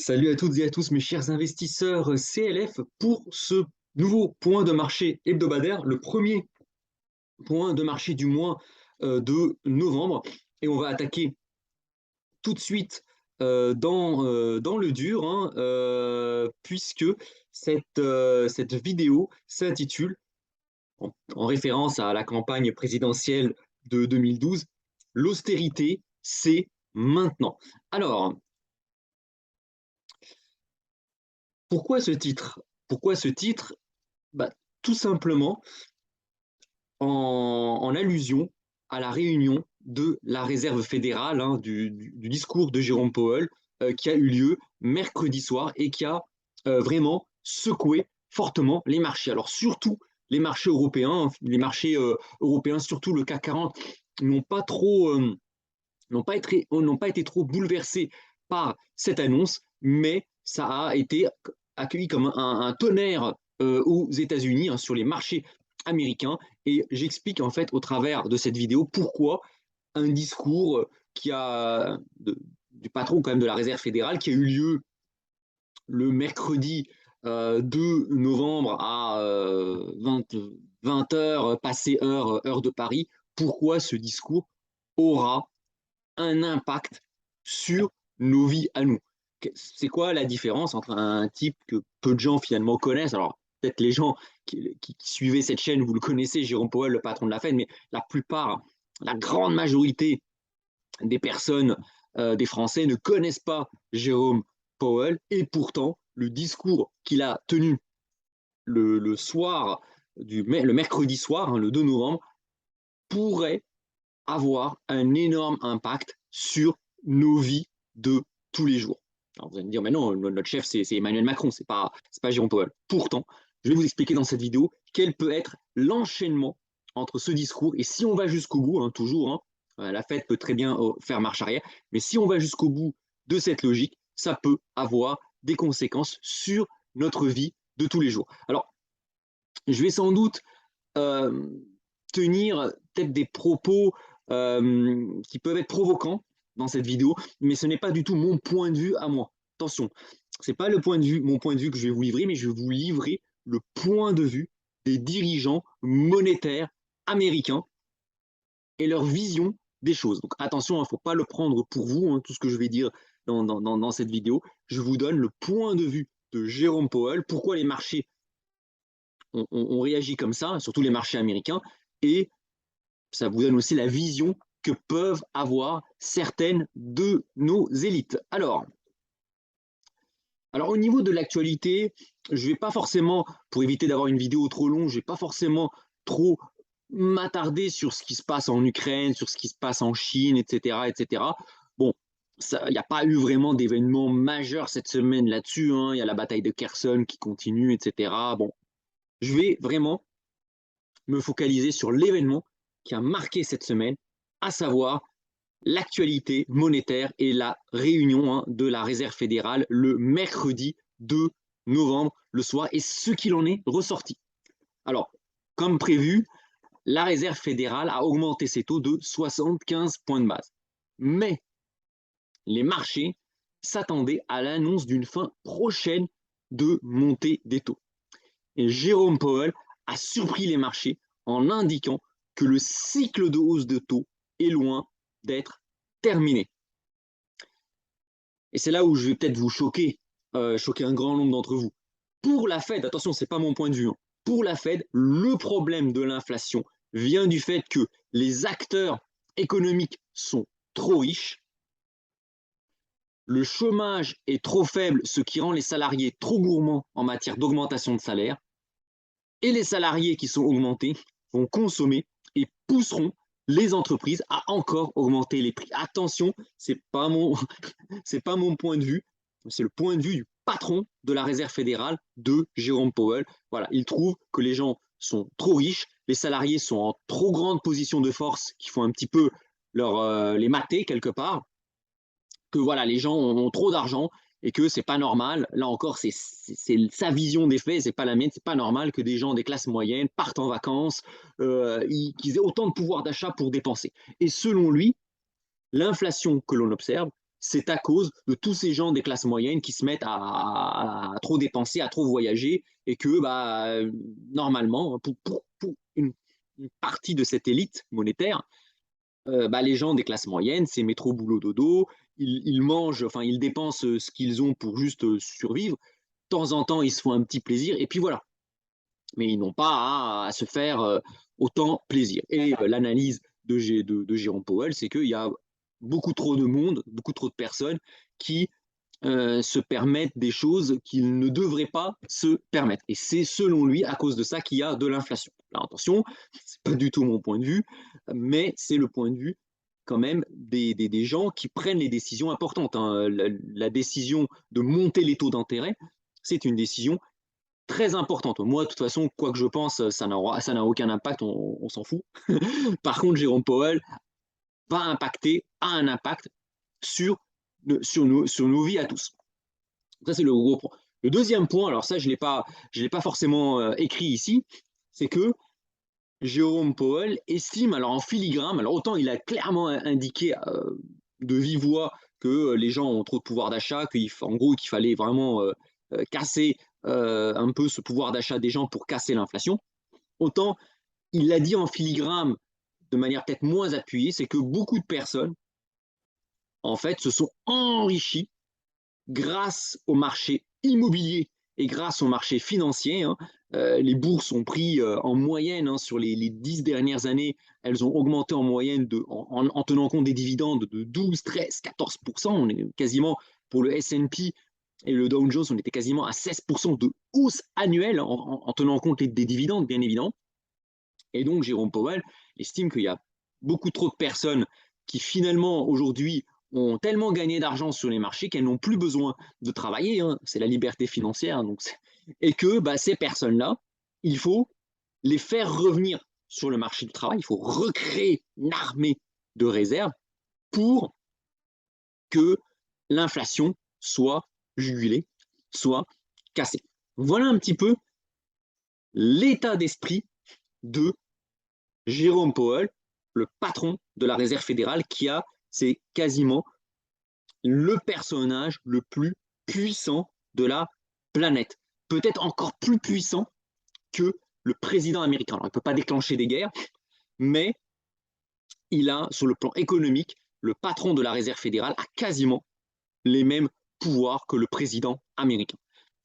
Salut à toutes et à tous mes chers investisseurs CLF pour ce nouveau point de marché hebdomadaire, le premier point de marché du mois de novembre. Et on va attaquer tout de suite dans le dur, hein, puisque cette vidéo s'intitule, en référence à la campagne présidentielle de 2012, l'austérité, c'est maintenant. Alors, pourquoi ce titre? Pourquoi ce titre? Bah, tout simplement en allusion à la réunion de la Réserve fédérale, hein, du discours de Jérôme Powell, qui a eu lieu mercredi soir et qui a vraiment secoué fortement les marchés. Alors surtout les marchés européens, européens, surtout le CAC 40, n'ont pas trop, n'ont pas été trop bouleversés par cette annonce, mais ça a été accueilli comme un tonnerre aux États-Unis, hein, sur les marchés américains. Et j'explique en fait au travers de cette vidéo pourquoi un discours du patron quand même de la Réserve fédérale qui a eu lieu le mercredi 2 novembre à 20 heures, passé heure de Paris, pourquoi ce discours aura un impact sur nos vies à nous. C'est quoi la différence entre un type que peu de gens finalement connaissent? Alors, peut-être les gens qui suivaient cette chaîne, vous le connaissez, Jérôme Powell, le patron de la Fed, mais la plupart, la grande majorité des personnes, des Français ne connaissent pas Jérôme Powell, et pourtant, le discours qu'il a tenu le soir, le mercredi soir, hein, le 2 novembre, pourrait avoir un énorme impact sur nos vies de tous les jours. Alors vous allez me dire, mais non, notre chef, c'est Emmanuel Macron, c'est pas Jérôme Powell. Pourtant, je vais vous expliquer dans cette vidéo quel peut être l'enchaînement entre ce discours, et si on va jusqu'au bout, hein, toujours, hein, la Fed peut très bien faire marche arrière, mais si on va jusqu'au bout de cette logique, ça peut avoir des conséquences sur notre vie de tous les jours. Alors, je vais sans doute euh, tenir peut-être des propos qui peuvent être provocants dans cette vidéo, mais ce n'est pas du tout mon point de vue à moi. Attention, ce n'est pas mon point de vue que je vais vous livrer, mais je vais vous livrer le point de vue des dirigeants monétaires américains et leur vision des choses. Donc attention, il ne faut pas le prendre pour vous, hein, tout ce que je vais dire dans cette vidéo. Je vous donne le point de vue de Jérôme Powell, pourquoi les marchés ont réagi comme ça, surtout les marchés américains, et ça vous donne aussi la vision que peuvent avoir certaines de nos élites. Alors au niveau de l'actualité, je ne vais pas forcément, pour éviter d'avoir une vidéo trop longue, je ne vais pas forcément trop m'attarder sur ce qui se passe en Ukraine, sur ce qui se passe en Chine, etc. etc. Bon, il n'y a pas eu vraiment d'événements majeurs cette semaine là-dessus, hein. Il y a la bataille de Kherson qui continue, etc. Bon, je vais vraiment me focaliser sur l'événement qui a marqué cette semaine, à savoir l'actualité monétaire et la réunion, hein, de la Réserve fédérale le mercredi 2 novembre le soir et ce qu'il en est ressorti. Alors, comme prévu, la Réserve fédérale a augmenté ses taux de 75 points de base. Mais les marchés s'attendaient à l'annonce d'une fin prochaine de montée des taux. Et Jérôme Powell a surpris les marchés en indiquant que le cycle de hausse de taux est loin d'être terminé. Et c'est là où je vais peut-être vous choquer un grand nombre d'entre vous. Pour la Fed, attention, ce n'est pas mon point de vue, hein. Pour la Fed, le problème de l'inflation vient du fait que les acteurs économiques sont trop riches, le chômage est trop faible, ce qui rend les salariés trop gourmands en matière d'augmentation de salaire, et les salariés qui sont augmentés vont consommer et pousseront les entreprises à encore augmenter les prix. Attention, c'est pas mon, c'est pas mon point de vue, c'est le point de vue du patron de la Réserve fédérale, de Jérôme Powell. Voilà, il trouve que les gens sont trop riches, les salariés sont en trop grande position de force, qui font un petit peu les mater quelque part, que voilà, les gens ont trop d'argent et que c'est pas normal. Là encore, c'est sa vision des faits, c'est pas la mienne. C'est pas normal que des gens des classes moyennes partent en vacances, qu'ils aient autant de pouvoir d'achat pour dépenser. Et selon lui, l'inflation que l'on observe, c'est à cause de tous ces gens des classes moyennes qui se mettent à trop dépenser, à trop voyager, et que bah, normalement, pour une partie de cette élite monétaire, bah, les gens des classes moyennes, c'est métro, boulot, dodo, ils mangent, enfin ils dépensent ce qu'ils ont pour juste survivre. De temps en temps, ils se font un petit plaisir, et puis voilà. Mais ils n'ont pas à se faire autant plaisir. Et l'analyse de Jérôme Powell, c'est qu'il y a beaucoup trop de monde, beaucoup trop de personnes qui se permettent des choses qu'ils ne devraient pas se permettre. Et c'est selon lui à cause de ça qu'il y a de l'inflation. Alors attention, c'est pas du tout mon point de vue, mais c'est le point de vue quand même des gens qui prennent les décisions importantes, hein. La décision de monter les taux d'intérêt, c'est une décision très importante. Moi, de toute façon, quoi que je pense, ça n'a aucun impact, on s'en fout. Par contre, Jérôme Powell a un impact sur, sur nos vies à tous. Ça, c'est le gros point. Le deuxième point, alors ça, je l'ai pas forcément écrit ici, c'est que Jérôme Powell estime, alors en filigrane, alors autant il a clairement indiqué de vive voix que les gens ont trop de pouvoir d'achat, qu'en gros qu'il fallait vraiment casser un peu ce pouvoir d'achat des gens pour casser l'inflation, autant il l'a dit en filigrane de manière peut-être moins appuyée, c'est que beaucoup de personnes, en fait, se sont enrichies grâce au marché immobilier et grâce au marché financier. Hein. Les bourses ont pris en moyenne, hein, sur les 10 dernières années, elles ont augmenté en moyenne en tenant compte des dividendes de 12, 13, 14%. On est quasiment, pour le S&P et le Dow Jones, on était quasiment à 16% de hausse annuelle en tenant compte des dividendes, bien évidemment. Et donc, Jérôme Powell estime qu'il y a beaucoup trop de personnes qui finalement aujourd'hui ont tellement gagné d'argent sur les marchés qu'elles n'ont plus besoin de travailler, hein. C'est la liberté financière. Donc et que bah, ces personnes-là, il faut les faire revenir sur le marché du travail. Il faut recréer une armée de réserve pour que l'inflation soit jugulée, soit cassée. Voilà un petit peu l'état d'esprit de Jérôme Powell, le patron de la Réserve fédérale, c'est quasiment le personnage le plus puissant de la planète. Peut-être encore plus puissant que le président américain. Alors, il ne peut pas déclencher des guerres, mais il a, sur le plan économique, le patron de la Réserve fédérale a quasiment les mêmes pouvoirs que le président américain.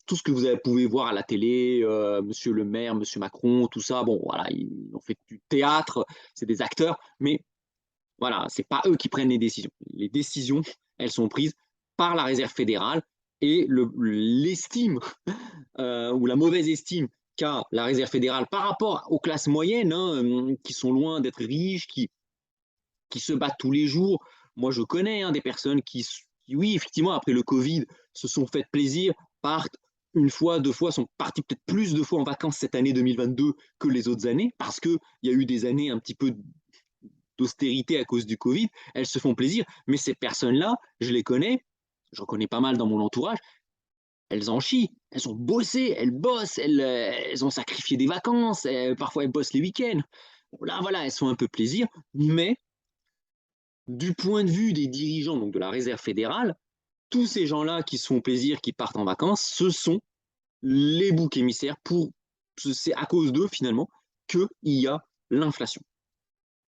Tout ce que vous pouvez voir à la télé, Monsieur le maire, Monsieur Macron, tout ça, bon, voilà, ils ont fait du théâtre, c'est des acteurs, mais voilà, c'est pas eux qui prennent les décisions. Les décisions, elles sont prises par la Réserve fédérale et l'estime ou la mauvaise estime qu'a la Réserve fédérale par rapport aux classes moyennes, hein, qui sont loin d'être riches, qui se battent tous les jours. Moi, je connais, hein, des personnes qui, oui, effectivement, après le Covid, se sont fait plaisir, partent une fois, deux fois, sont partis peut-être plus de fois en vacances cette année 2022 que les autres années, parce qu'il y a eu des années un petit peu d'austérité à cause du Covid, elles se font plaisir. Mais ces personnes-là, je les connais, j'en connais pas mal dans mon entourage, elles en chient, elles ont bossé, elles bossent, elles ont sacrifié des vacances, parfois elles bossent les week-ends. Bon, là, voilà, elles sont un peu plaisir, mais du point de vue des dirigeants, donc de la Réserve fédérale, tous ces gens-là qui se font plaisir, qui partent en vacances, ce sont les boucs émissaires c'est à cause d'eux finalement qu'il y a l'inflation.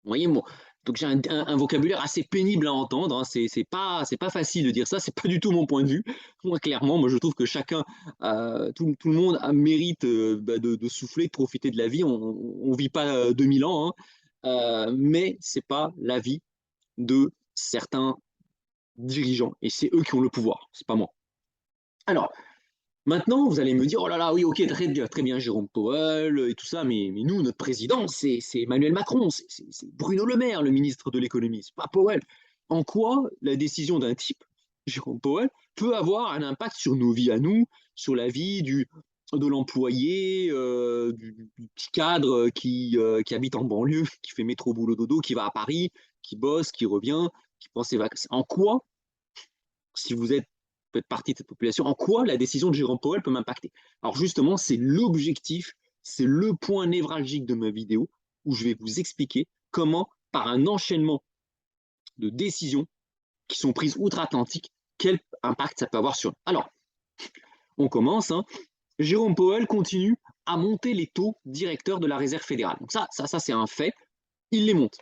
Vous voyez, moi, donc j'ai un vocabulaire assez pénible à entendre, hein. C'est pas facile de dire ça, c'est pas du tout mon point de vue. Moi, clairement, moi, je trouve que chacun, tout le monde mérite bah, de souffler, de profiter de la vie. On vit pas 2000 ans, hein, mais c'est pas la vie de certains dirigeants, et c'est eux qui ont le pouvoir, c'est pas moi. Alors, maintenant, vous allez me dire, oh là là, oui, ok, très bien, Jérôme Powell et tout ça, mais nous, notre président, c'est Emmanuel Macron, c'est Bruno Le Maire, le ministre de l'économie, c'est pas Powell. En quoi la décision d'un type, Jérôme Powell, peut avoir un impact sur nos vies à nous, sur la vie de l'employé, du petit cadre qui habite en banlieue, qui fait métro boulot dodo, qui va à Paris, qui bosse, qui revient, qui prend ses vacances. En quoi, si vous faites partie de cette population, en quoi la décision de Jérôme Powell peut m'impacter? Alors justement, c'est l'objectif, c'est le point névralgique de ma vidéo où je vais vous expliquer comment, par un enchaînement de décisions, qui sont prises outre-Atlantique, quel impact ça peut avoir sur eux. Alors, on commence, hein. Jérôme Powell continue à monter les taux directeurs de la Réserve fédérale. Donc ça c'est un fait, il les monte.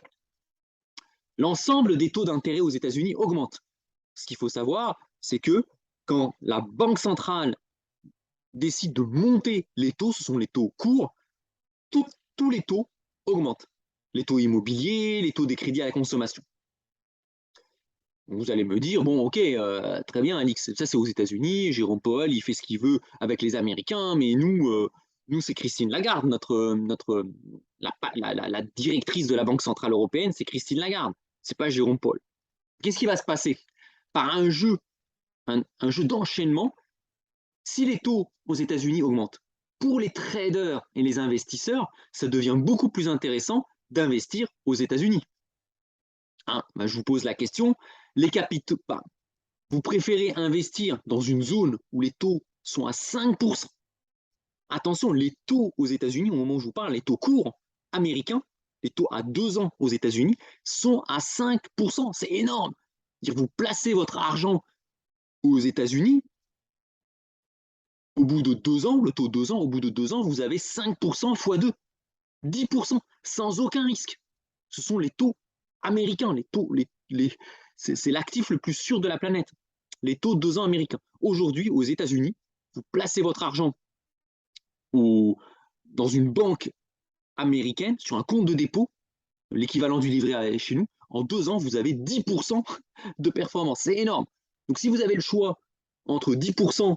L'ensemble des taux d'intérêt aux États-Unis augmente. Ce qu'il faut savoir, c'est que quand la Banque centrale décide de monter les taux, ce sont les taux courts, tous les taux augmentent. Les taux immobiliers, les taux des crédits à la consommation. Vous allez me dire, bon, ok, très bien, Alix, ça c'est aux États-Unis, Jérôme Powell, il fait ce qu'il veut avec les Américains, mais nous c'est Christine Lagarde, la directrice de la Banque Centrale Européenne, c'est Christine Lagarde, c'est pas Jérôme Powell. Qu'est-ce qui va se passer? Par un jeu d'enchaînement, si les taux aux États-Unis augmentent, pour les traders et les investisseurs, ça devient beaucoup plus intéressant d'investir aux États-Unis. Hein, je vous pose la question, les capitaux, vous préférez investir dans une zone où les taux sont à 5%. Attention, les taux aux États-Unis, au moment où je vous parle, les taux courts américains, les taux à 2 ans aux États-Unis, sont à 5%. C'est énorme. Vous placez votre argent aux États-Unis, au bout de 2 ans, le taux 2 ans, au bout de 2 ans, vous avez 5% x 2, 10%, sans aucun risque. Ce sont les taux américains, c'est l'actif le plus sûr de la planète. Les taux de 2 ans américains. Aujourd'hui, aux États-Unis, vous placez votre argent dans une banque américaine, sur un compte de dépôt, l'équivalent du livret A chez nous, en 2 ans, vous avez 10% de performance. C'est énorme. Donc si vous avez le choix entre 10%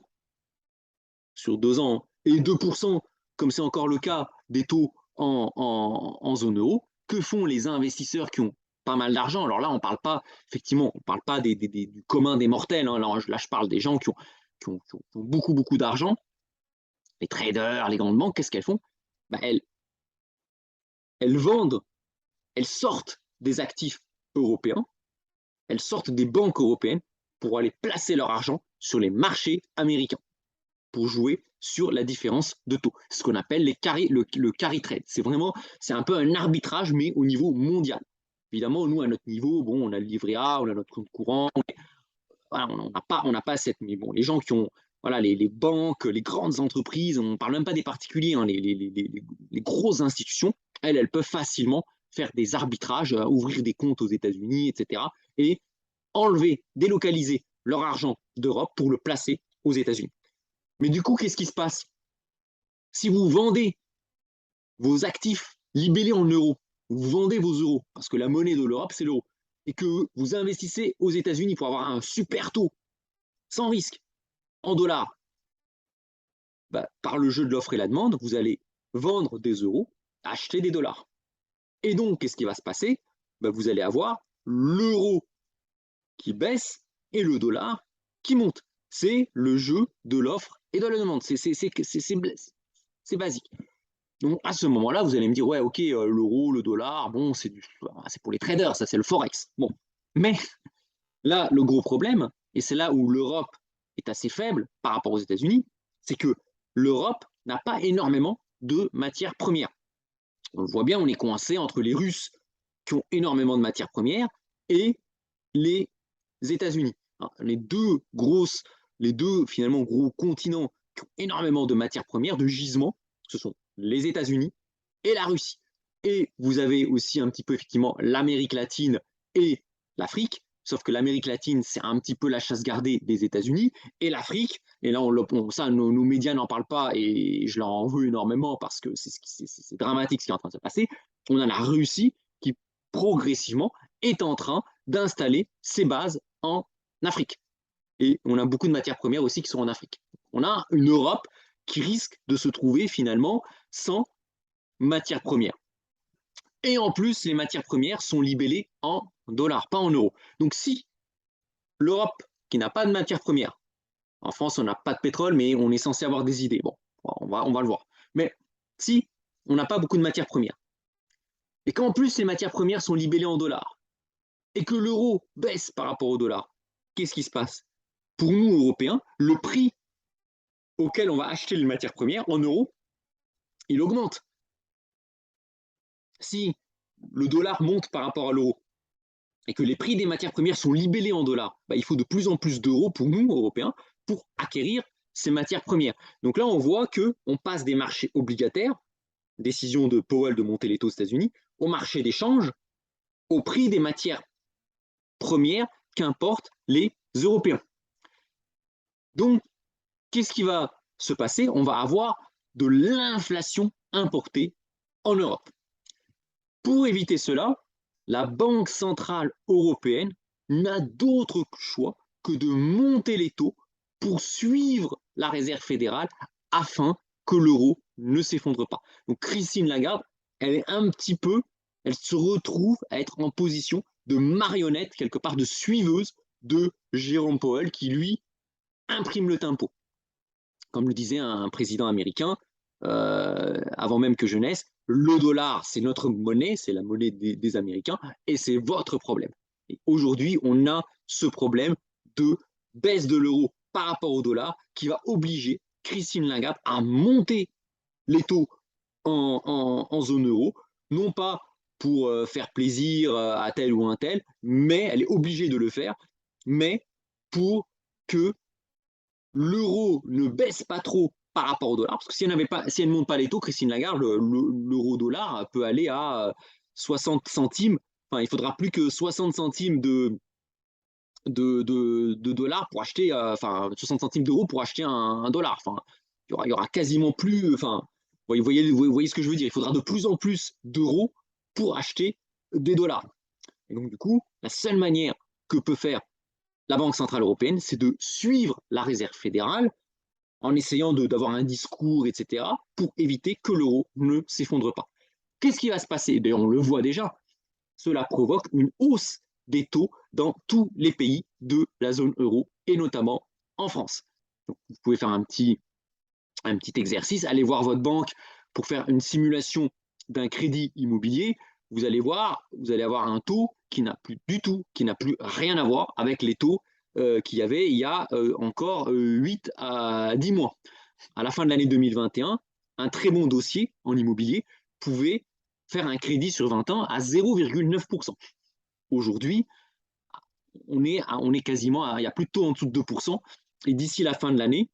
sur 2 ans et 2%, comme c'est encore le cas des taux en zone euro, que font les investisseurs qui ont pas mal d'argent? Alors là, on parle pas, effectivement, on parle pas du commun des mortels. Hein. Là, je parle des gens qui ont beaucoup, beaucoup d'argent. Les traders, les grandes banques, qu'est-ce qu'elles font? Elles vendent, elles sortent des actifs européens, elles sortent des banques européennes pour aller placer leur argent sur les marchés américains, pour jouer sur la différence de taux. C'est ce qu'on appelle le carry trade. C'est un peu un arbitrage, mais au niveau mondial. Évidemment, nous, à notre niveau, bon, on a le livret A, on a notre compte courant, voilà, on n'a pas cette. Mais bon, les gens qui ont, voilà, les banques, les grandes entreprises, on ne parle même pas des particuliers, hein, les grosses institutions, elles peuvent facilement faire des arbitrages, ouvrir des comptes aux États-Unis, etc. et enlever, délocaliser leur argent d'Europe pour le placer aux États-Unis. Mais du coup, qu'est-ce qui se passe? Si vous vendez vos actifs libellés en euros, vous vendez vos euros, parce que la monnaie de l'Europe, c'est l'euro, et que vous investissez aux États-Unis pour avoir un super taux, sans risque, en dollars, par le jeu de l'offre et la demande, vous allez vendre des euros, acheter des dollars. Et donc, qu'est-ce qui va se passer? Vous allez avoir l'euro qui baisse et le dollar qui monte. C'est le jeu de l'offre et de la demande. C'est basique. Donc à ce moment-là, vous allez me dire, ouais, ok, l'euro, le dollar, bon, c'est pour les traders, ça c'est le forex. Bon, mais là, le gros problème, et c'est là où l'Europe est assez faible par rapport aux États-Unis, c'est que l'Europe n'a pas énormément de matières premières. On le voit bien, on est coincé entre les Russes qui ont énormément de matières premières et les États-Unis. Les deux finalement gros continents qui ont énormément de matières premières, de gisements, ce sont les États-Unis et la Russie. Et vous avez aussi un petit peu effectivement l'Amérique latine et l'Afrique, sauf que l'Amérique latine, c'est un petit peu la chasse gardée des États-Unis, et l'Afrique, et là, ça, nos médias n'en parlent pas, et je leur en veux énormément parce que c'est dramatique ce qui est en train de se passer. On a la Russie qui, progressivement, est en train d'installer ses bases en Afrique. Et on a beaucoup de matières premières aussi qui sont en Afrique. On a une Europe qui risque de se trouver finalement sans matières premières. Et en plus, les matières premières sont libellées en dollars, pas en euros. Donc si l'Europe, qui n'a pas de matières premières, en France, on n'a pas de pétrole, mais on est censé avoir des idées. Bon, on va le voir. Mais si on n'a pas beaucoup de matières premières, et qu'en plus les matières premières sont libellées en dollars, et que l'euro baisse par rapport au dollar, qu'est-ce qui se passe? Pour nous, Européens, le prix auquel on va acheter les matières premières en euros, il augmente. Si le dollar monte par rapport à l'euro, et que les prix des matières premières sont libellés en dollars, bah, il faut de plus en plus d'euros pour nous, Européens, pour acquérir ces matières premières. Donc là, on voit qu'on passe des marchés obligataires, décision de Powell de monter les taux aux États-Unis, au marché d'échange, au prix des matières premières qu'importent les Européens. Donc, qu'est-ce qui va se passer? On va avoir de l'inflation importée en Europe. Pour éviter cela, la Banque centrale européenne n'a d'autre choix que de monter les taux pour suivre la réserve fédérale afin que l'euro ne s'effondre pas. Donc Christine Lagarde, elle est un petit peu, elle se retrouve à être en position de marionnette, quelque part de suiveuse de Jérôme Powell qui, lui, imprime le tempo. Comme le disait un président américain, avant même que je naisse, le dollar, c'est notre monnaie, c'est la monnaie des Américains, et c'est votre problème. Et aujourd'hui, on a ce problème de baisse de l'euro par rapport au dollar qui va obliger Christine Lagarde à monter les taux en zone euro, non pas pour faire plaisir à tel ou un tel, mais elle est obligée de le faire, mais pour que l'euro ne baisse pas trop par rapport au dollar, parce que si elle ne monte pas les taux, Christine Lagarde, l'euro-dollar peut aller à 60 centimes. Enfin, il faudra plus que 60 centimes de dollars pour acheter, enfin, 60 centimes d'euros pour acheter un dollar. Enfin, il y aura quasiment plus, enfin, vous voyez ce que je veux dire. Il faudra de plus en plus d'euros pour acheter des dollars. Et donc, du coup, la seule manière que peut faire la Banque centrale européenne, c'est de suivre la réserve fédérale en essayant d'avoir un discours, etc., pour éviter que l'euro ne s'effondre pas. Qu'est-ce qui va se passer? D'ailleurs, on le voit déjà, cela provoque une hausse des taux dans tous les pays de la zone euro, et notamment en France. Donc, vous pouvez faire un petit exercice, allez voir votre banque pour faire une simulation d'un crédit immobilier. Vous allez voir, vous allez avoir un taux qui n'a plus du tout, qui n'a plus rien à voir avec les taux qu'il y avait il y a encore 8 à 10 mois. À la fin de l'année 2021, un très bon dossier en immobilier pouvait faire un crédit sur 20 ans à 0,9%. Aujourd'hui, on est quasiment il y a plus de taux en dessous de 2%. Et d'ici la fin de l'année,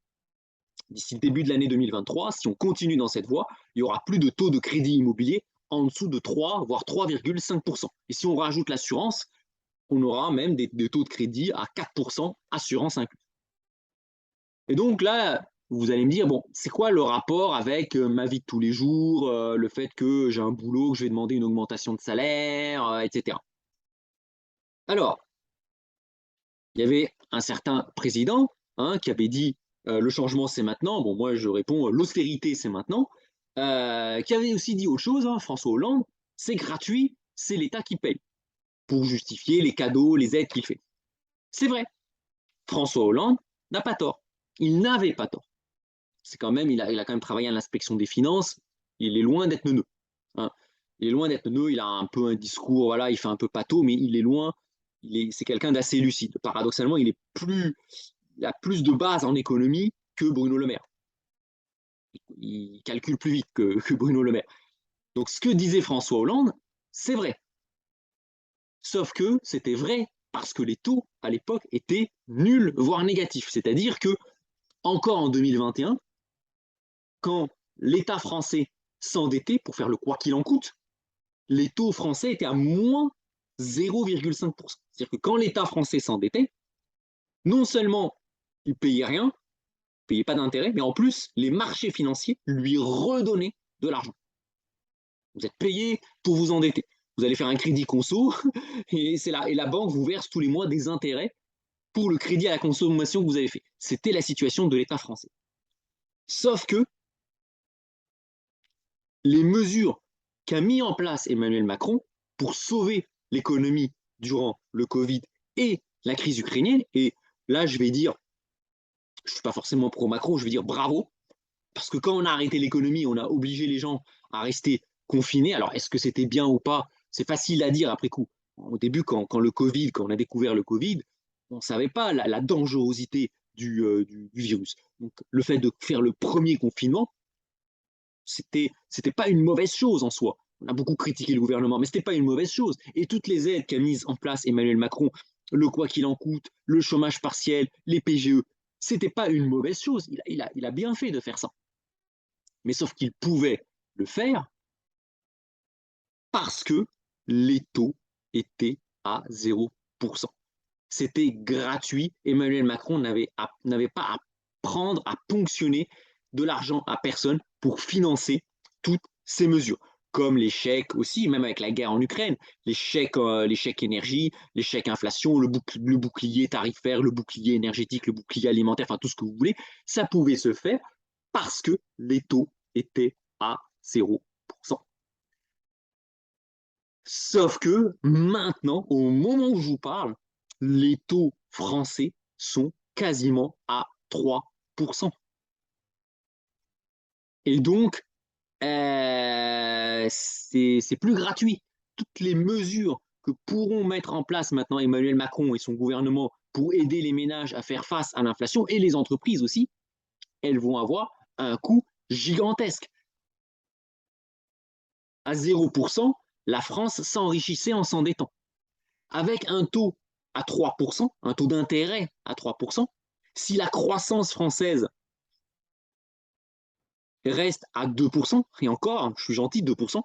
d'ici le début de l'année 2023, si on continue dans cette voie, il y aura plus de taux de crédit immobilier en dessous de 3, voire 3,5%. Et si on rajoute l'assurance, on aura même des taux de crédit à 4%, assurance incluse. Et donc là, vous allez me dire, bon, c'est quoi le rapport avec ma vie de tous les jours, le fait que j'ai un boulot, que je vais demander une augmentation de salaire, etc. Alors, il y avait un certain président qui avait dit le changement c'est maintenant. Bon, moi je réponds l'austérité c'est maintenant. Qui avait aussi dit autre chose, François Hollande, c'est gratuit, c'est l'État qui paye pour justifier les cadeaux, les aides qu'il fait. C'est vrai, François Hollande n'a pas tort. Il n'avait pas tort. C'est quand même, il a quand même travaillé à l'inspection des finances. Il est loin d'être neuneux. Hein. Il est loin d'être neuneux. Il a un peu un discours, voilà, il fait un peu pâteau, mais il est loin. C'est quelqu'un d'assez lucide. Paradoxalement, il a plus de base en économie que Bruno Le Maire. Il calcule plus vite que Bruno Le Maire. Donc, ce que disait François Hollande, c'est vrai. Sauf que c'était vrai parce que les taux à l'époque étaient nuls, voire négatifs. C'est-à-dire que, encore en 2021, quand l'État français s'endettait pour faire le quoi qu'il en coûte, les taux français étaient à moins 0,5%. C'est-à-dire que quand l'État français s'endettait, non seulement il ne payait rien, il ne payait pas d'intérêt, mais en plus, les marchés financiers lui redonnaient de l'argent. Vous êtes payé pour vous endetter. Vous allez faire un crédit conso et la banque vous verse tous les mois des intérêts pour le crédit à la consommation que vous avez fait. C'était la situation de l'État français. Sauf que les mesures qu'a mis en place Emmanuel Macron pour sauver l'économie durant le Covid et la crise ukrainienne, et là je vais dire, je ne suis pas forcément pro-Macron, je vais dire bravo, parce que quand on a arrêté l'économie, on a obligé les gens à rester confinés. Alors est-ce que c'était bien ou pas? C'est facile à dire après coup. Au début, quand on a découvert le Covid, on ne savait pas la dangerosité du virus. Donc le fait de faire le premier confinement, c'était pas une mauvaise chose en soi. On a beaucoup critiqué le gouvernement, mais ce n'était pas une mauvaise chose. Et toutes les aides qu'a mises en place Emmanuel Macron, le quoi qu'il en coûte, le chômage partiel, les PGE, ce n'était pas une mauvaise chose. Il a bien fait de faire ça. Mais sauf qu'il pouvait le faire parce que les taux étaient à 0%. C'était gratuit. Emmanuel Macron n'avait pas à prendre, à ponctionner de l'argent à personne pour financer toutes ces mesures. Comme les chèques aussi, même avec la guerre en Ukraine, les chèques énergie, les chèques inflation, le bouclier tarifaire, le bouclier énergétique, le bouclier alimentaire, enfin tout ce que vous voulez, ça pouvait se faire parce que les taux étaient à 0%. Sauf que maintenant, au moment où je vous parle, les taux français sont quasiment à 3%. Et donc, c'est plus gratuit. Toutes les mesures que pourront mettre en place maintenant Emmanuel Macron et son gouvernement pour aider les ménages à faire face à l'inflation et les entreprises aussi, elles vont avoir un coût gigantesque. À 0%, la France s'enrichissait en s'endettant. Avec un taux à 3%, un taux d'intérêt à 3%, si la croissance française reste à 2%, et encore, je suis gentil, 2%,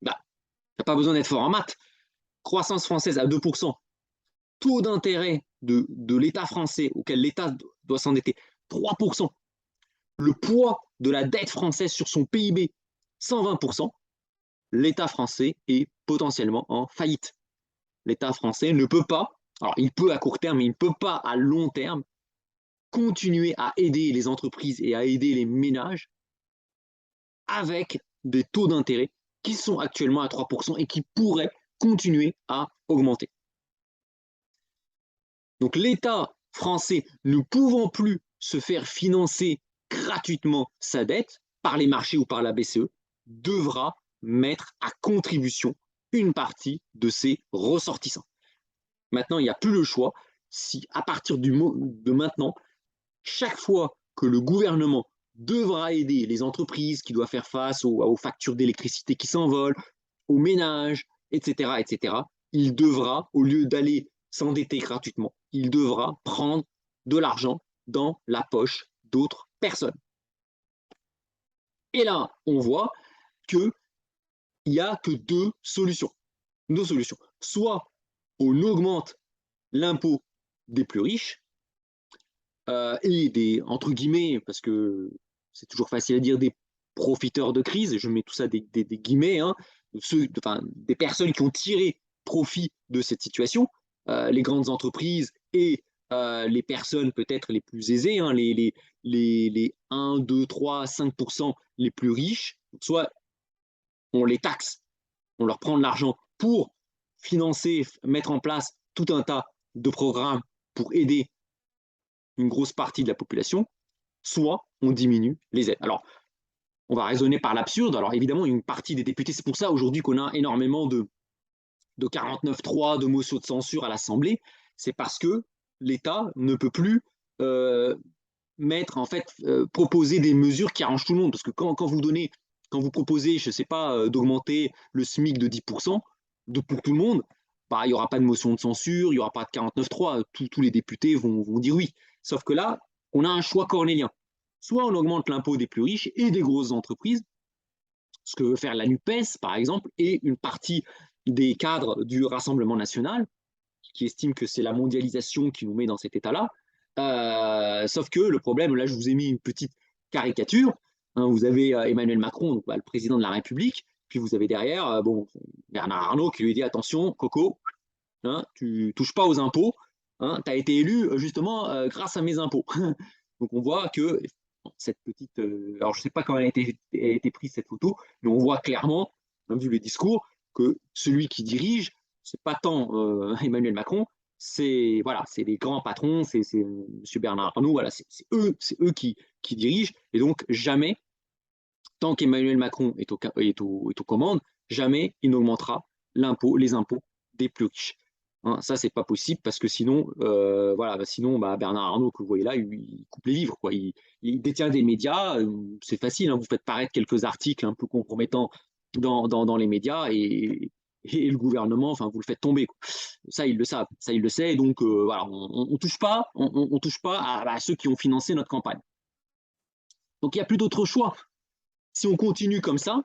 bah, il n'y a pas besoin d'être fort en maths. Croissance française à 2%, taux d'intérêt de l'État français auquel l'État doit s'endetter, 3%, le poids de la dette française sur son PIB, 120%, l'État français est potentiellement en faillite. L'État français ne peut pas, alors il peut à court terme, mais il ne peut pas à long terme, continuer à aider les entreprises et à aider les ménages avec des taux d'intérêt qui sont actuellement à 3% et qui pourraient continuer à augmenter. Donc l'État français, ne pouvant plus se faire financer gratuitement sa dette par les marchés ou par la BCE, devra mettre à contribution une partie de ses ressortissants. Maintenant, il n'y a plus le choix. Si à partir de maintenant, chaque fois que le gouvernement devra aider les entreprises qui doivent faire face aux factures d'électricité qui s'envolent, aux ménages, etc., etc., il devra, au lieu d'aller s'endetter gratuitement, il devra prendre de l'argent dans la poche d'autres personnes. Et là, on voit qu'il n'y a que deux solutions. Deux solutions. Soit on augmente l'impôt des plus riches, et des, entre guillemets, parce que c'est toujours facile à dire, des profiteurs de crise, je mets tout ça des guillemets, hein, des personnes qui ont tiré profit de cette situation, les grandes entreprises et les personnes peut-être les plus aisées, hein, les 1, 2, 3, 5% les plus riches, soit on les taxe, on leur prend de l'argent pour financer, mettre en place tout un tas de programmes pour aider une grosse partie de la population, soit on diminue les aides. Alors, on va raisonner par l'absurde. Alors, évidemment, une partie des députés, c'est pour ça aujourd'hui qu'on a énormément de 49.3, de motions de censure à l'Assemblée, c'est parce que l'État ne peut plus proposer des mesures qui arrangent tout le monde. Parce que quand vous proposez, je ne sais pas, d'augmenter le SMIC de 10% pour tout le monde, bah, il n'y aura pas de motion de censure, il n'y aura pas de 49.3, tous les députés vont dire oui. Sauf que là, on a un choix cornélien. Soit on augmente l'impôt des plus riches et des grosses entreprises, ce que veut faire la NUPES, par exemple, et une partie des cadres du Rassemblement national, qui estiment que c'est la mondialisation qui nous met dans cet état-là. Sauf que le problème, là, je vous ai mis une petite caricature. Hein, vous avez Emmanuel Macron, donc, le président de la République, puis vous avez derrière Bernard Arnault qui lui dit attention, Coco, hein, tu touches pas aux impôts, hein, tu as été élu justement grâce à mes impôts. Donc on voit que cette petite. Alors je ne sais pas comment elle a été prise cette photo, mais on voit clairement, même vu le discours, que celui qui dirige, c'est pas tant Emmanuel Macron, c'est voilà, c'est les grands patrons, c'est M. Bernard Arnault, voilà, c'est eux qui dirigent, et donc jamais, tant qu'Emmanuel Macron est aux commandes, jamais il n'augmentera les impôts des plus riches. Hein. Ça, c'est pas possible parce que sinon, voilà, sinon, Bernard Arnault, que vous voyez là, il coupe les vivres, quoi. Il détient des médias, c'est facile, hein, vous faites paraître quelques articles un peu compromettants dans les médias et le gouvernement, enfin, vous le faites tomber, quoi. Ça, ils le savent, ça, il le sait. Donc, voilà, on touche pas, on touche pas à ceux qui ont financé notre campagne. Donc, il n'y a plus d'autre choix. Si on continue comme ça,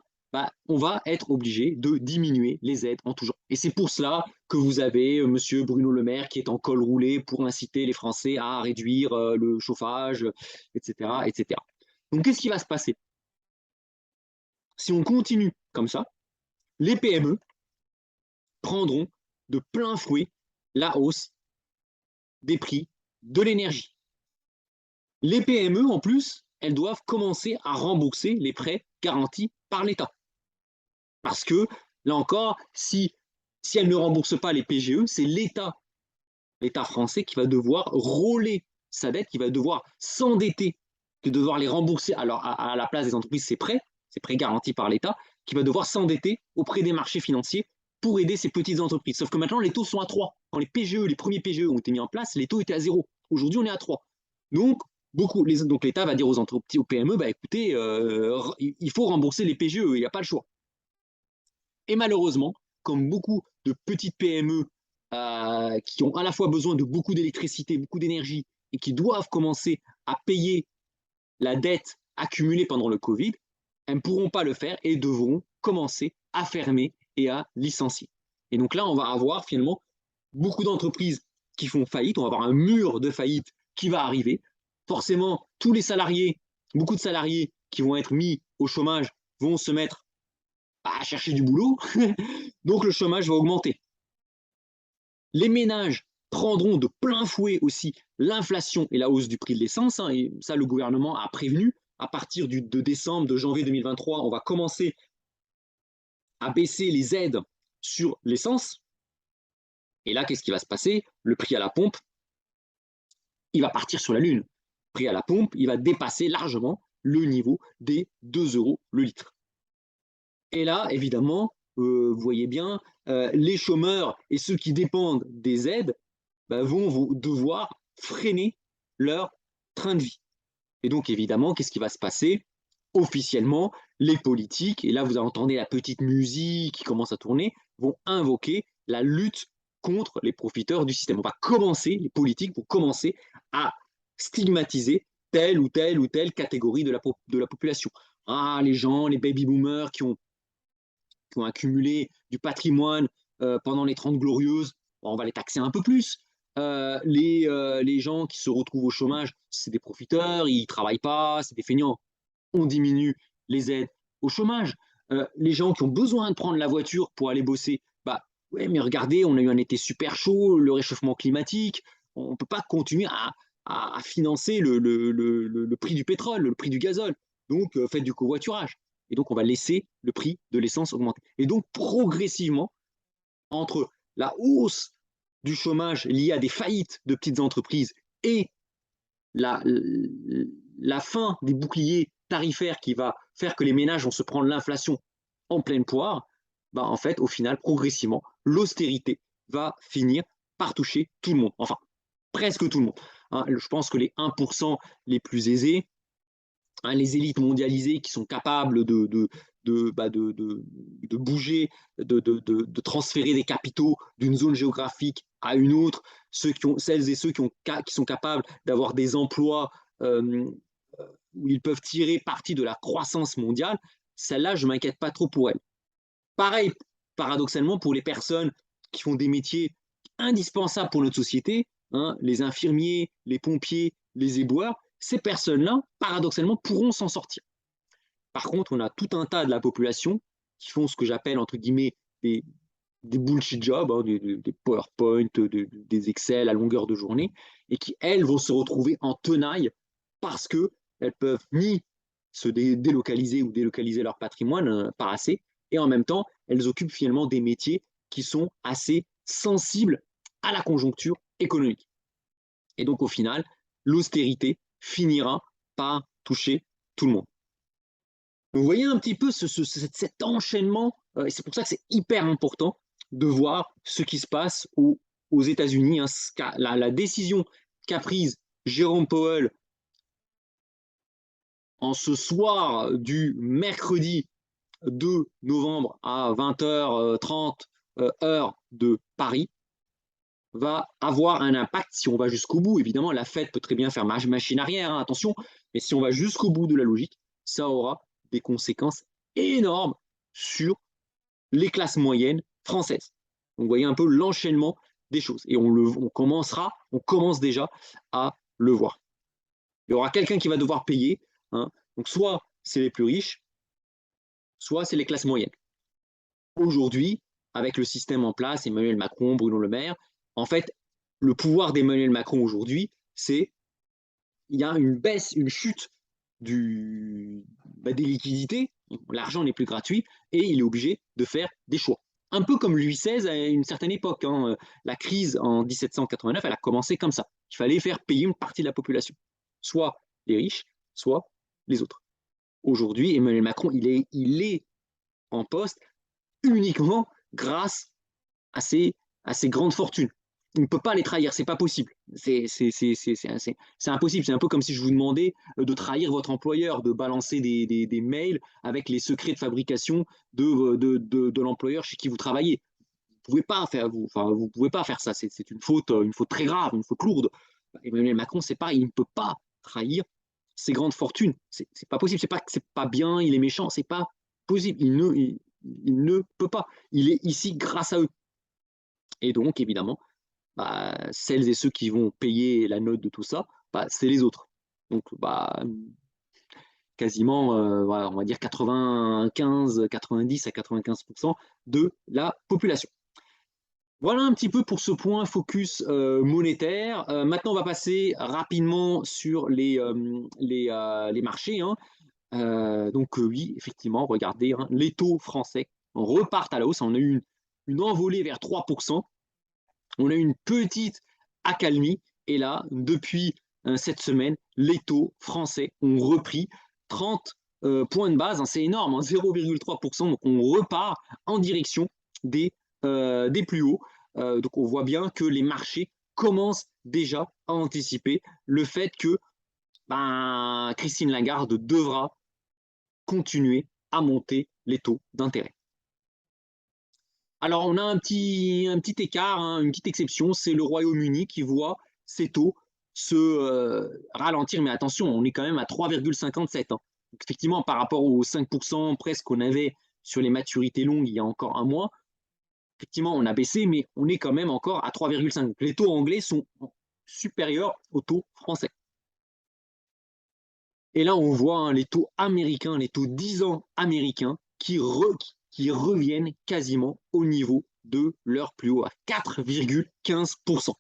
on va être obligé de diminuer les aides en tout genre. Et c'est pour cela que vous avez Monsieur Bruno Le Maire qui est en col roulé pour inciter les Français à réduire le chauffage, etc., etc. Donc, qu'est-ce qui va se passer? Si on continue comme ça, les PME prendront de plein fouet la hausse des prix de l'énergie. Les PME, en plus, elles doivent commencer à rembourser les prêts garantis par l'État. Parce que, là encore, si elles ne remboursent pas les PGE, c'est l'État français qui va devoir rôler sa dette, qui va devoir s'endetter, de devoir les rembourser alors à la place des entreprises, ces prêts garantis par l'État, qui va devoir s'endetter auprès des marchés financiers pour aider ces petites entreprises. Sauf que maintenant, les taux sont à 3. Quand les premiers PGE ont été mis en place, les taux étaient à 0. Aujourd'hui, on est à 3. Donc, donc l'État va dire aux entreprises, aux PME, écoutez, il faut rembourser les PGE, il n'y a pas le choix. Et malheureusement, comme beaucoup de petites PME qui ont à la fois besoin de beaucoup d'électricité, beaucoup d'énergie, et qui doivent commencer à payer la dette accumulée pendant le Covid, elles ne pourront pas le faire et devront commencer à fermer et à licencier. Et donc là, on va avoir finalement beaucoup d'entreprises qui font faillite, on va avoir un mur de faillite qui va arriver. Forcément, tous les salariés, beaucoup de salariés qui vont être mis au chômage vont se mettre à chercher du boulot, donc le chômage va augmenter. Les ménages prendront de plein fouet aussi l'inflation et la hausse du prix de l'essence, hein, et ça le gouvernement a prévenu. À partir de décembre, de janvier 2023, on va commencer à baisser les aides sur l'essence. Et là, qu'est-ce qui va se passer? Le prix à la pompe, il va partir sur la lune. Le prix à la pompe, il va dépasser largement le niveau des 2 euros le litre. Et là, évidemment, vous voyez bien, les chômeurs et ceux qui dépendent des aides vont devoir freiner leur train de vie. Et donc, évidemment, qu'est-ce qui va se passer? Officiellement, les politiques, et là vous entendez la petite musique qui commence à tourner, vont invoquer la lutte contre les profiteurs du système. On va commencer, les politiques vont commencer à stigmatiser telle ou telle ou telle catégorie de la population. Ah, les gens, les baby-boomers qui ont accumulé du patrimoine pendant les 30 glorieuses, on va les taxer un peu plus. Les gens qui se retrouvent au chômage, c'est des profiteurs, ils ne travaillent pas, c'est des feignants. On diminue les aides au chômage. Les gens qui ont besoin de prendre la voiture pour aller bosser, ouais, mais regardez, on a eu un été super chaud, le réchauffement climatique, on ne peut pas continuer à financer le prix du pétrole, le prix du gazole. Donc, faites du covoiturage. Et donc, on va laisser le prix de l'essence augmenter. Et donc, progressivement, entre la hausse du chômage liée à des faillites de petites entreprises et la fin des boucliers tarifaires qui va faire que les ménages vont se prendre l'inflation en pleine poire, en fait, au final, progressivement, l'austérité va finir par toucher tout le monde. Enfin, presque tout le monde. Hein, je pense que les 1% les plus aisés, hein, les élites mondialisées qui sont capables de bouger, de transférer des capitaux d'une zone géographique à une autre, celles et ceux qui sont capables d'avoir des emplois où ils peuvent tirer parti de la croissance mondiale, celles-là, je ne m'inquiète pas trop pour elles. Pareil, paradoxalement, pour les personnes qui font des métiers indispensables pour notre société, hein, les infirmiers, les pompiers, les éboueurs, ces personnes-là, paradoxalement, pourront s'en sortir. Par contre, on a tout un tas de la population qui font ce que j'appelle, entre guillemets, des bullshit jobs, hein, des PowerPoint, des Excel à longueur de journée, et qui, elles, vont se retrouver en tenaille parce qu'elles peuvent ni se délocaliser ou délocaliser leur patrimoine par assez, et en même temps, elles occupent finalement des métiers qui sont assez sensibles à la conjoncture économique. Et donc, au final, l'austérité finira par toucher tout le monde. Donc, vous voyez un petit peu cet enchaînement, et c'est pour ça que c'est hyper important de voir ce qui se passe au aux États-Unis, hein, la décision qu'a prise Jérôme Powell en ce soir du mercredi 2 novembre à 20h30 heure de Paris, va avoir un impact si on va jusqu'au bout. Évidemment, la Fed peut très bien faire machine arrière, hein, attention, mais si on va jusqu'au bout de la logique, ça aura des conséquences énormes sur les classes moyennes françaises. Donc, vous voyez un peu l'enchaînement des choses. Et on commence déjà à le voir. Il y aura quelqu'un qui va devoir payer. Hein. Donc, soit c'est les plus riches, soit c'est les classes moyennes. Aujourd'hui, avec le système en place, Emmanuel Macron, Bruno Le Maire, en fait, le pouvoir d'Emmanuel Macron aujourd'hui, c'est il y a une baisse, une chute des liquidités, l'argent n'est plus gratuit, et il est obligé de faire des choix. Un peu comme Louis XVI à une certaine époque. Hein. La crise en 1789, elle a commencé comme ça. Il fallait faire payer une partie de la population. Soit les riches, soit les autres. Aujourd'hui, Emmanuel Macron, il est en poste uniquement grâce à ses grandes fortunes. Il ne peut pas les trahir, c'est pas possible. C'est impossible. C'est un peu comme si je vous demandais de trahir votre employeur, de balancer des mails avec les secrets de fabrication de l'employeur chez qui vous travaillez. Vous ne pouvez pas faire ça. C'est une faute très grave, une faute lourde. Emmanuel Macron, c'est pareil, il ne peut pas trahir ses grandes fortunes. C'est pas possible. C'est pas que c'est pas bien, il est méchant. C'est pas possible. Il ne peut pas. Il est ici grâce à eux. Et donc, évidemment, celles et ceux qui vont payer la note de tout ça, c'est les autres. Donc, quasiment, voilà, on va dire 90 à 95% de la population. Voilà un petit peu pour ce point focus monétaire. Maintenant, on va passer rapidement sur les marchés. Hein. Donc oui, effectivement, regardez, hein, les taux français repartent à la hausse. On a eu une envolée vers 3%. On a eu une petite accalmie. Et là, depuis cette semaine, les taux français ont repris 30 points de base. Hein, c'est énorme, hein, 0,3%. Donc on repart en direction des plus hauts. Donc on voit bien que les marchés commencent déjà à anticiper le fait que Christine Lagarde devra continuer à monter les taux d'intérêt. Alors, on a un petit écart, hein, une petite exception, c'est le Royaume-Uni qui voit ses taux se ralentir. Mais attention, on est quand même à 3,57. Hein. Effectivement, par rapport aux 5% presque qu'on avait sur les maturités longues il y a encore un mois, effectivement, on a baissé, mais on est quand même encore à 3,5. Les taux anglais sont supérieurs aux taux français. Et là, on voit hein, les taux américains, les taux 10 ans américains qui reviennent quasiment au niveau de leur plus haut, à 4,15%.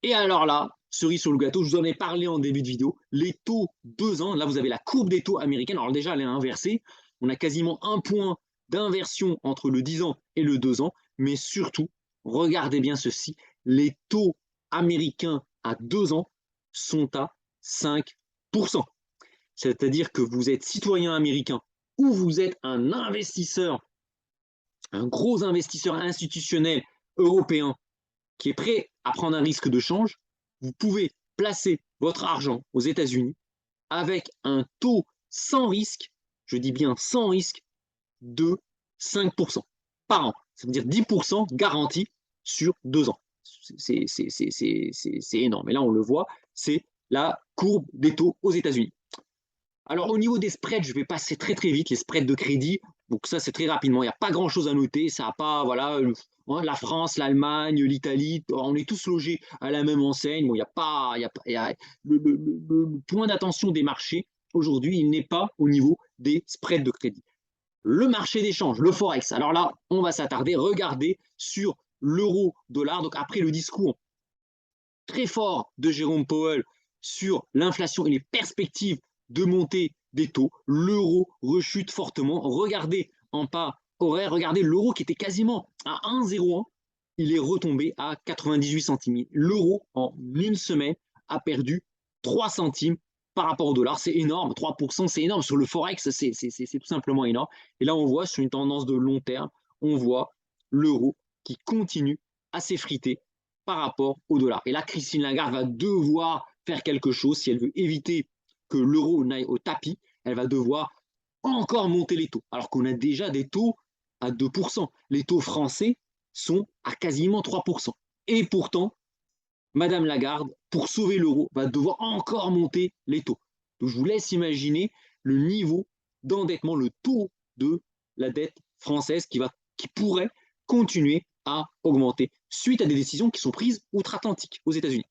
Et alors là, cerise sur le gâteau, je vous en ai parlé en début de vidéo, les taux 2 ans, là vous avez la courbe des taux américains, alors déjà elle est inversée, on a quasiment un point d'inversion entre le 10 ans et le 2 ans, mais surtout, regardez bien ceci, les taux américains à 2 ans sont à 5%. C'est-à-dire que vous êtes citoyen américain ou vous êtes un investisseur, un gros investisseur institutionnel européen qui est prêt à prendre un risque de change, vous pouvez placer votre argent aux États-Unis avec un taux sans risque, je dis bien sans risque, de 5% par an. Ça veut dire 10% garanti sur 2 ans. C'est énorme. Et là, on le voit, c'est la courbe des taux aux États-Unis. Alors, au niveau des spreads, je vais passer très très vite, les spreads de crédit. Donc ça, c'est très rapidement. Il n'y a pas grand-chose à noter. Ça n'a pas, voilà, la France, l'Allemagne, l'Italie, on est tous logés à la même enseigne. Bon, il n'y a pas, le point d'attention des marchés aujourd'hui, il n'est pas au niveau des spreads de crédit. Le marché d'échange, le Forex. Alors là, on va s'attarder, regardez sur l'euro-dollar. Donc après le discours très fort de Jérôme Powell sur l'inflation et les perspectives de montée des taux, l'euro rechute fortement. Regardez en pas horaire, regardez l'euro qui était quasiment à 1,01, il est retombé à 98 centimes. L'euro en une semaine a perdu 3 centimes par rapport au dollar, c'est énorme, 3%, c'est énorme. Sur le Forex, c'est tout simplement énorme. Et là, on voit sur une tendance de long terme, on voit l'euro qui continue à s'effriter par rapport au dollar. Et là, Christine Lagarde va devoir faire quelque chose si elle veut éviter que l'euro n'aille au tapis. Elle va devoir encore monter les taux, alors qu'on a déjà des taux à 2%. Les taux français sont à quasiment 3%. Et pourtant, Madame Lagarde, pour sauver l'euro, va devoir encore monter les taux. Donc je vous laisse imaginer le niveau d'endettement, le taux de la dette française qui pourrait continuer à augmenter suite à des décisions qui sont prises outre-Atlantique aux États-Unis.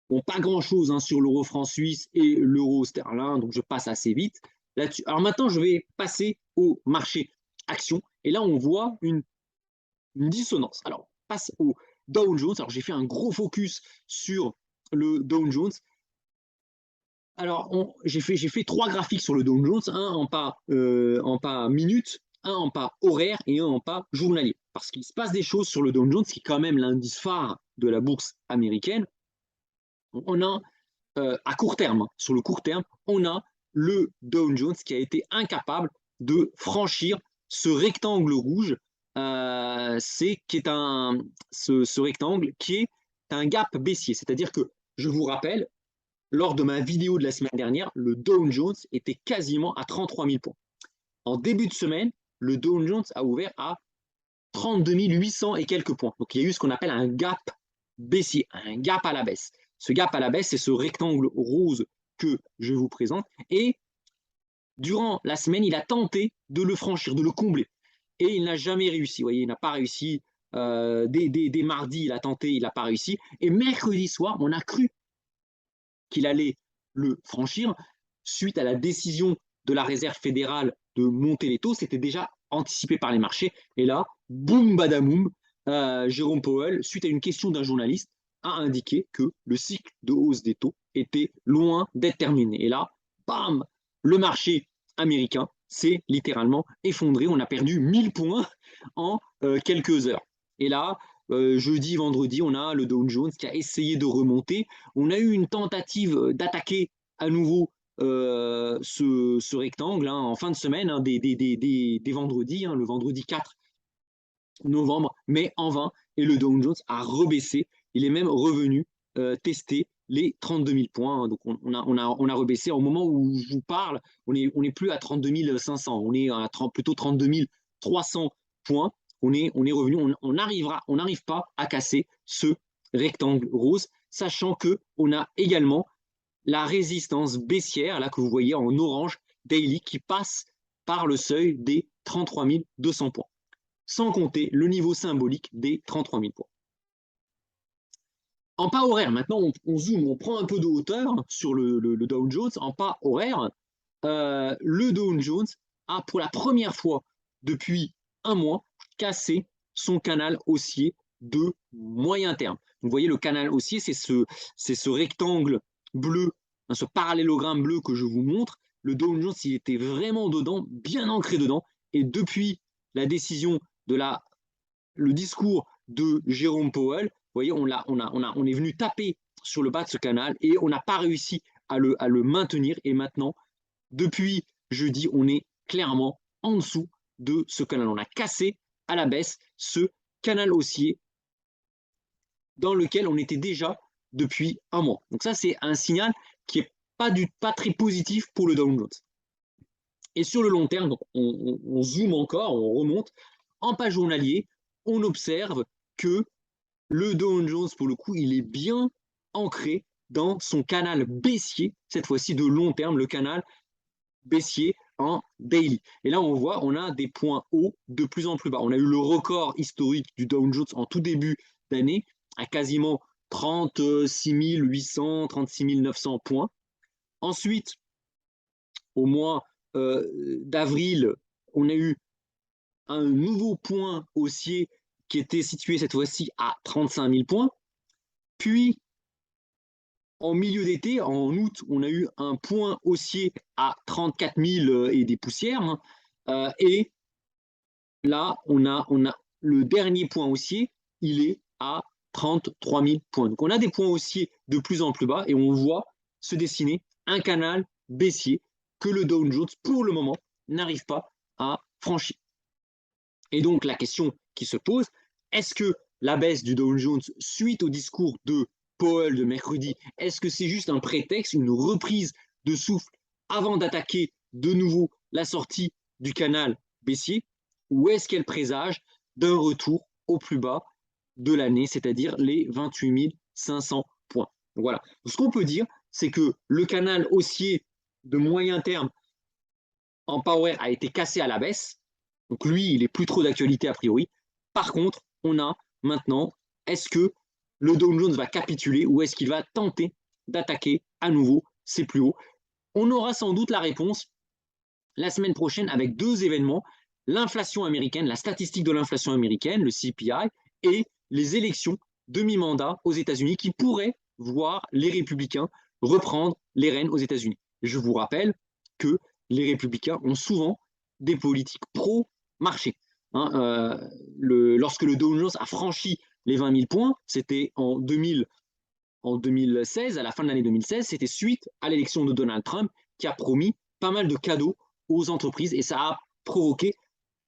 Bon, pas grand-chose hein, sur l'euro franc suisse et l'euro sterling, donc je passe assez vite là-dessus. Alors maintenant, je vais passer au marché action. Et là, on voit une dissonance. Alors, on passe au Dow Jones. Alors, j'ai fait un gros focus sur le Dow Jones. Alors, j'ai fait 3 graphiques sur le Dow Jones, un en pas minute, un en pas horaire et un en pas journalier. Parce qu'il se passe des choses sur le Dow Jones, qui est quand même l'indice phare de la bourse américaine. On a, à court terme, sur le court terme, on a le Dow Jones qui a été incapable de franchir ce rectangle rouge. Ce rectangle qui est un gap baissier. C'est-à-dire que, je vous rappelle, lors de ma vidéo de la semaine dernière, le Dow Jones était quasiment à 33 000 points. En début de semaine, le Dow Jones a ouvert à 32 800 et quelques points. Donc il y a eu ce qu'on appelle un gap baissier, un gap à la baisse. Ce gap à la baisse, c'est ce rectangle rose que je vous présente. Et durant la semaine, il a tenté de le franchir, de le combler. Et il n'a jamais réussi. Vous voyez, il n'a pas réussi. Dès mardi, il a tenté, il n'a pas réussi. Et mercredi soir, on a cru qu'il allait le franchir suite à la décision de la Réserve fédérale de monter les taux. C'était déjà anticipé par les marchés. Et là, boum badamoum, Jérôme Powell, suite à une question d'un journaliste, a indiqué que le cycle de hausse des taux était loin d'être terminé. Et là, bam, le marché américain s'est littéralement effondré. On a perdu 1000 points en quelques heures. Et là, jeudi, vendredi, on a le Dow Jones qui a essayé de remonter. On a eu une tentative d'attaquer à nouveau ce rectangle hein, en fin de semaine, hein, des vendredis, hein, le vendredi 4 novembre, mais en vain. Et le Dow Jones a rebaissé. Il est même revenu tester les 32 000 points. Donc on a rebaissé. Au moment où je vous parle, on est plus à 32 500. On est à plutôt 32 300 points. On est revenu. On n'arrive pas à casser ce rectangle rose, sachant qu'on a également la résistance baissière, là que vous voyez en orange, daily, qui passe par le seuil des 33 200 points, sans compter le niveau symbolique des 33 000 points. En pas horaire, maintenant on zoome, on prend un peu de hauteur sur le Dow Jones. En pas horaire, le Dow Jones a pour la première fois depuis un mois cassé son canal haussier de moyen terme. Vous voyez le canal haussier, c'est ce rectangle bleu, hein, ce parallélogramme bleu que je vous montre. Le Dow Jones, il était vraiment dedans, bien ancré dedans. Et depuis la décision le discours de Jérôme Powell, vous voyez, on est venu taper sur le bas de ce canal et on n'a pas réussi à le maintenir. Et maintenant, depuis jeudi, on est clairement en dessous de ce canal. On a cassé à la baisse ce canal haussier dans lequel on était déjà depuis un mois. Donc ça, c'est un signal qui n'est pas très positif pour le Dow Jones. Et sur le long terme, donc on zoome encore, on remonte. En pas journalier, on observe que le Dow Jones, pour le coup, il est bien ancré dans son canal baissier, cette fois-ci de long terme, le canal baissier en daily. Et là, on voit, on a des points hauts de plus en plus bas. On a eu le record historique du Dow Jones en tout début d'année, à quasiment 36 800, 36 900 points. Ensuite, au mois d'avril, on a eu un nouveau point haussier qui était situé cette fois-ci à 35 000 points. Puis, en milieu d'été, en août, on a eu un point haussier à 34 000 et des poussières. Hein. Et là, on a le dernier point haussier, il est à 33 000 points. Donc, on a des points haussiers de plus en plus bas et on voit se dessiner un canal baissier que le Dow Jones, pour le moment, n'arrive pas à franchir. Et donc, la question qui se pose, est-ce que la baisse du Dow Jones suite au discours de Powell de mercredi, est-ce que c'est juste un prétexte, une reprise de souffle avant d'attaquer de nouveau la sortie du canal baissier, ou est-ce qu'elle présage d'un retour au plus bas de l'année, c'est-à-dire les 28 500 points. Voilà. Ce qu'on peut dire, c'est que le canal haussier de moyen terme en power a été cassé à la baisse. Donc lui, il est plus trop d'actualité a priori. Par contre, on a maintenant, est-ce que le Dow Jones va capituler ou est-ce qu'il va tenter d'attaquer à nouveau ses plus hauts? On aura sans doute la réponse la semaine prochaine avec deux événements, l'inflation américaine, la statistique de l'inflation américaine, le CPI, et les élections de mi-mandat aux États-Unis qui pourraient voir les républicains reprendre les rênes aux États-Unis. Je vous rappelle que les républicains ont souvent des politiques pro-marché. Hein, lorsque le Dow Jones a franchi les 20 000 points, c'était en 2016, à la fin de l'année 2016, c'était suite à l'élection de Donald Trump qui a promis pas mal de cadeaux aux entreprises et ça a provoqué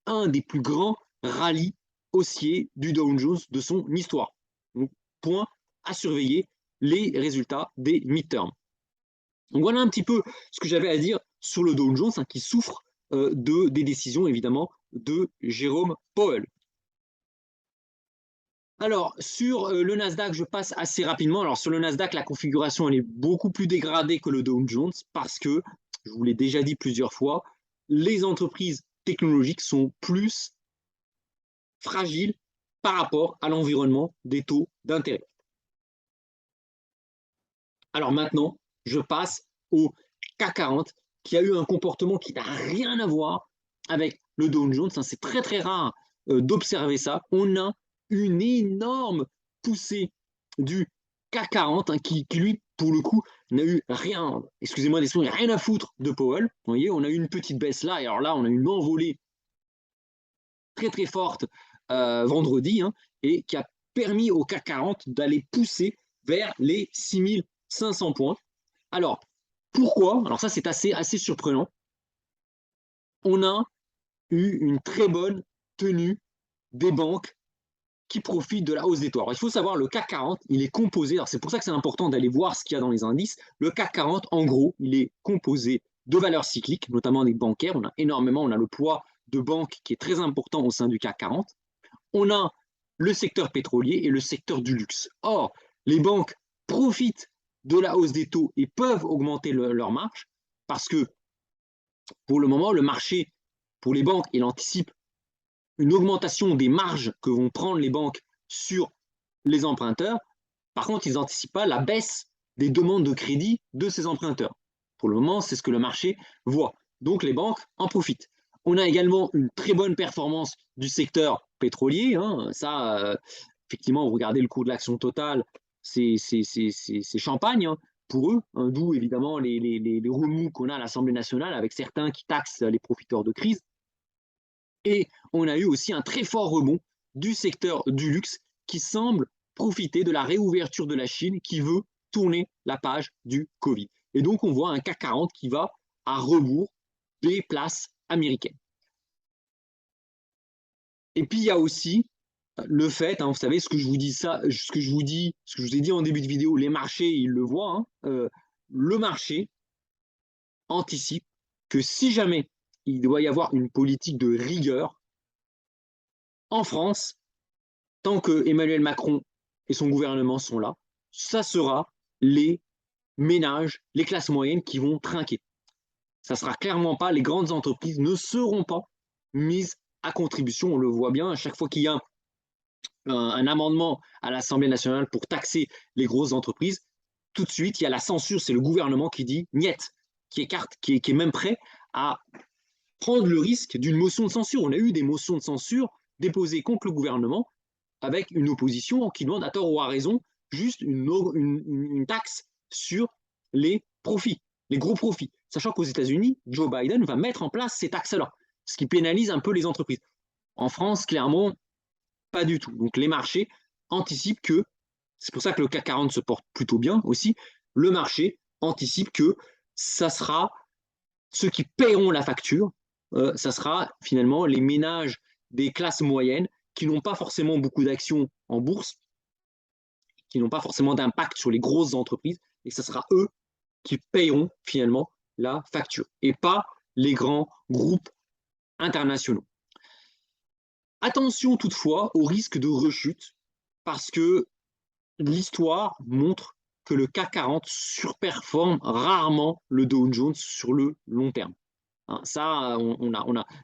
un des plus grands rallyes haussiers du Dow Jones de son histoire. Donc, point à surveiller les résultats des midterms. Donc voilà un petit peu ce que j'avais à dire sur le Dow Jones qui souffre des décisions évidemment de Jérôme Powell. Alors, sur le Nasdaq, je passe assez rapidement. Alors, sur le Nasdaq, la configuration elle est beaucoup plus dégradée que le Dow Jones parce que, je vous l'ai déjà dit plusieurs fois, les entreprises technologiques sont plus fragiles par rapport à l'environnement des taux d'intérêt. Alors maintenant, je passe au CAC 40 qui a eu un comportement qui n'a rien à voir avec le Dow Jones. C'est très très rare d'observer ça. On a une énorme poussée du CAC 40 qui, lui, pour le coup, n'a eu rien, excusez-moi d'exprimer, rien à foutre de Powell. Vous voyez, on a eu une petite baisse là, et alors là, on a une envolée très très forte vendredi, et qui a permis au CAC 40 d'aller pousser vers les 6500 points. Alors, pourquoi? Alors ça, c'est assez surprenant. On a eu une très bonne tenue des banques qui profitent de la hausse des taux. Alors, il faut savoir, le CAC 40, il est composé, alors c'est pour ça que c'est important d'aller voir ce qu'il y a dans les indices. Le CAC 40, en gros, il est composé de valeurs cycliques, notamment des bancaires. On a énormément, on a le poids de banques qui est très important au sein du CAC 40. On a le secteur pétrolier et le secteur du luxe. Or, les banques profitent de la hausse des taux et peuvent augmenter leur marge parce que pour le moment, le marché, pour les banques, il anticipe une augmentation des marges que vont prendre les banques sur les emprunteurs. Par contre, ils n'anticipent pas la baisse des demandes de crédit de ces emprunteurs. Pour le moment, c'est ce que le marché voit. Donc, les banques en profitent. On a également une très bonne performance du secteur pétrolier. Ça, effectivement, vous regardez le cours de l'action totale, c'est champagne pour eux, d'où évidemment les remous qu'on a à l'Assemblée nationale avec certains qui taxent les profiteurs de crise. Et on a eu aussi un très fort rebond du secteur du luxe qui semble profiter de la réouverture de la Chine qui veut tourner la page du Covid. Et donc, on voit un CAC 40 qui va à rebours des places américaines. Et puis, il y a aussi le fait, vous savez, ce que je vous ai dit en début de vidéo, les marchés, ils le voient, le marché anticipe que si jamais il doit y avoir une politique de rigueur en France, tant que Emmanuel Macron et son gouvernement sont là, ça sera les ménages, les classes moyennes qui vont trinquer. Ça sera clairement pas, les grandes entreprises ne seront pas mises à contribution. On le voit bien, à chaque fois qu'il y a un amendement à l'Assemblée nationale pour taxer les grosses entreprises, tout de suite, il y a la censure, c'est le gouvernement qui dit niet, qui écarte, qui est même prêt à prendre le risque d'une motion de censure. On a eu des motions de censure déposées contre le gouvernement avec une opposition qui demande à tort ou à raison juste une taxe sur les profits, les gros profits. Sachant qu'aux États-Unis, Joe Biden va mettre en place ces taxes-là, ce qui pénalise un peu les entreprises. En France, clairement, pas du tout. Donc les marchés anticipent que, c'est pour ça que le CAC 40 se porte plutôt bien aussi, le marché anticipe que ça sera ceux qui paieront la facture, ça sera finalement les ménages des classes moyennes qui n'ont pas forcément beaucoup d'actions en bourse, qui n'ont pas forcément d'impact sur les grosses entreprises, et ce sera eux qui payeront finalement la facture, et pas les grands groupes internationaux. Attention toutefois au risque de rechute, parce que l'histoire montre que le CAC 40 surperforme rarement le Dow Jones sur le long terme. Ça,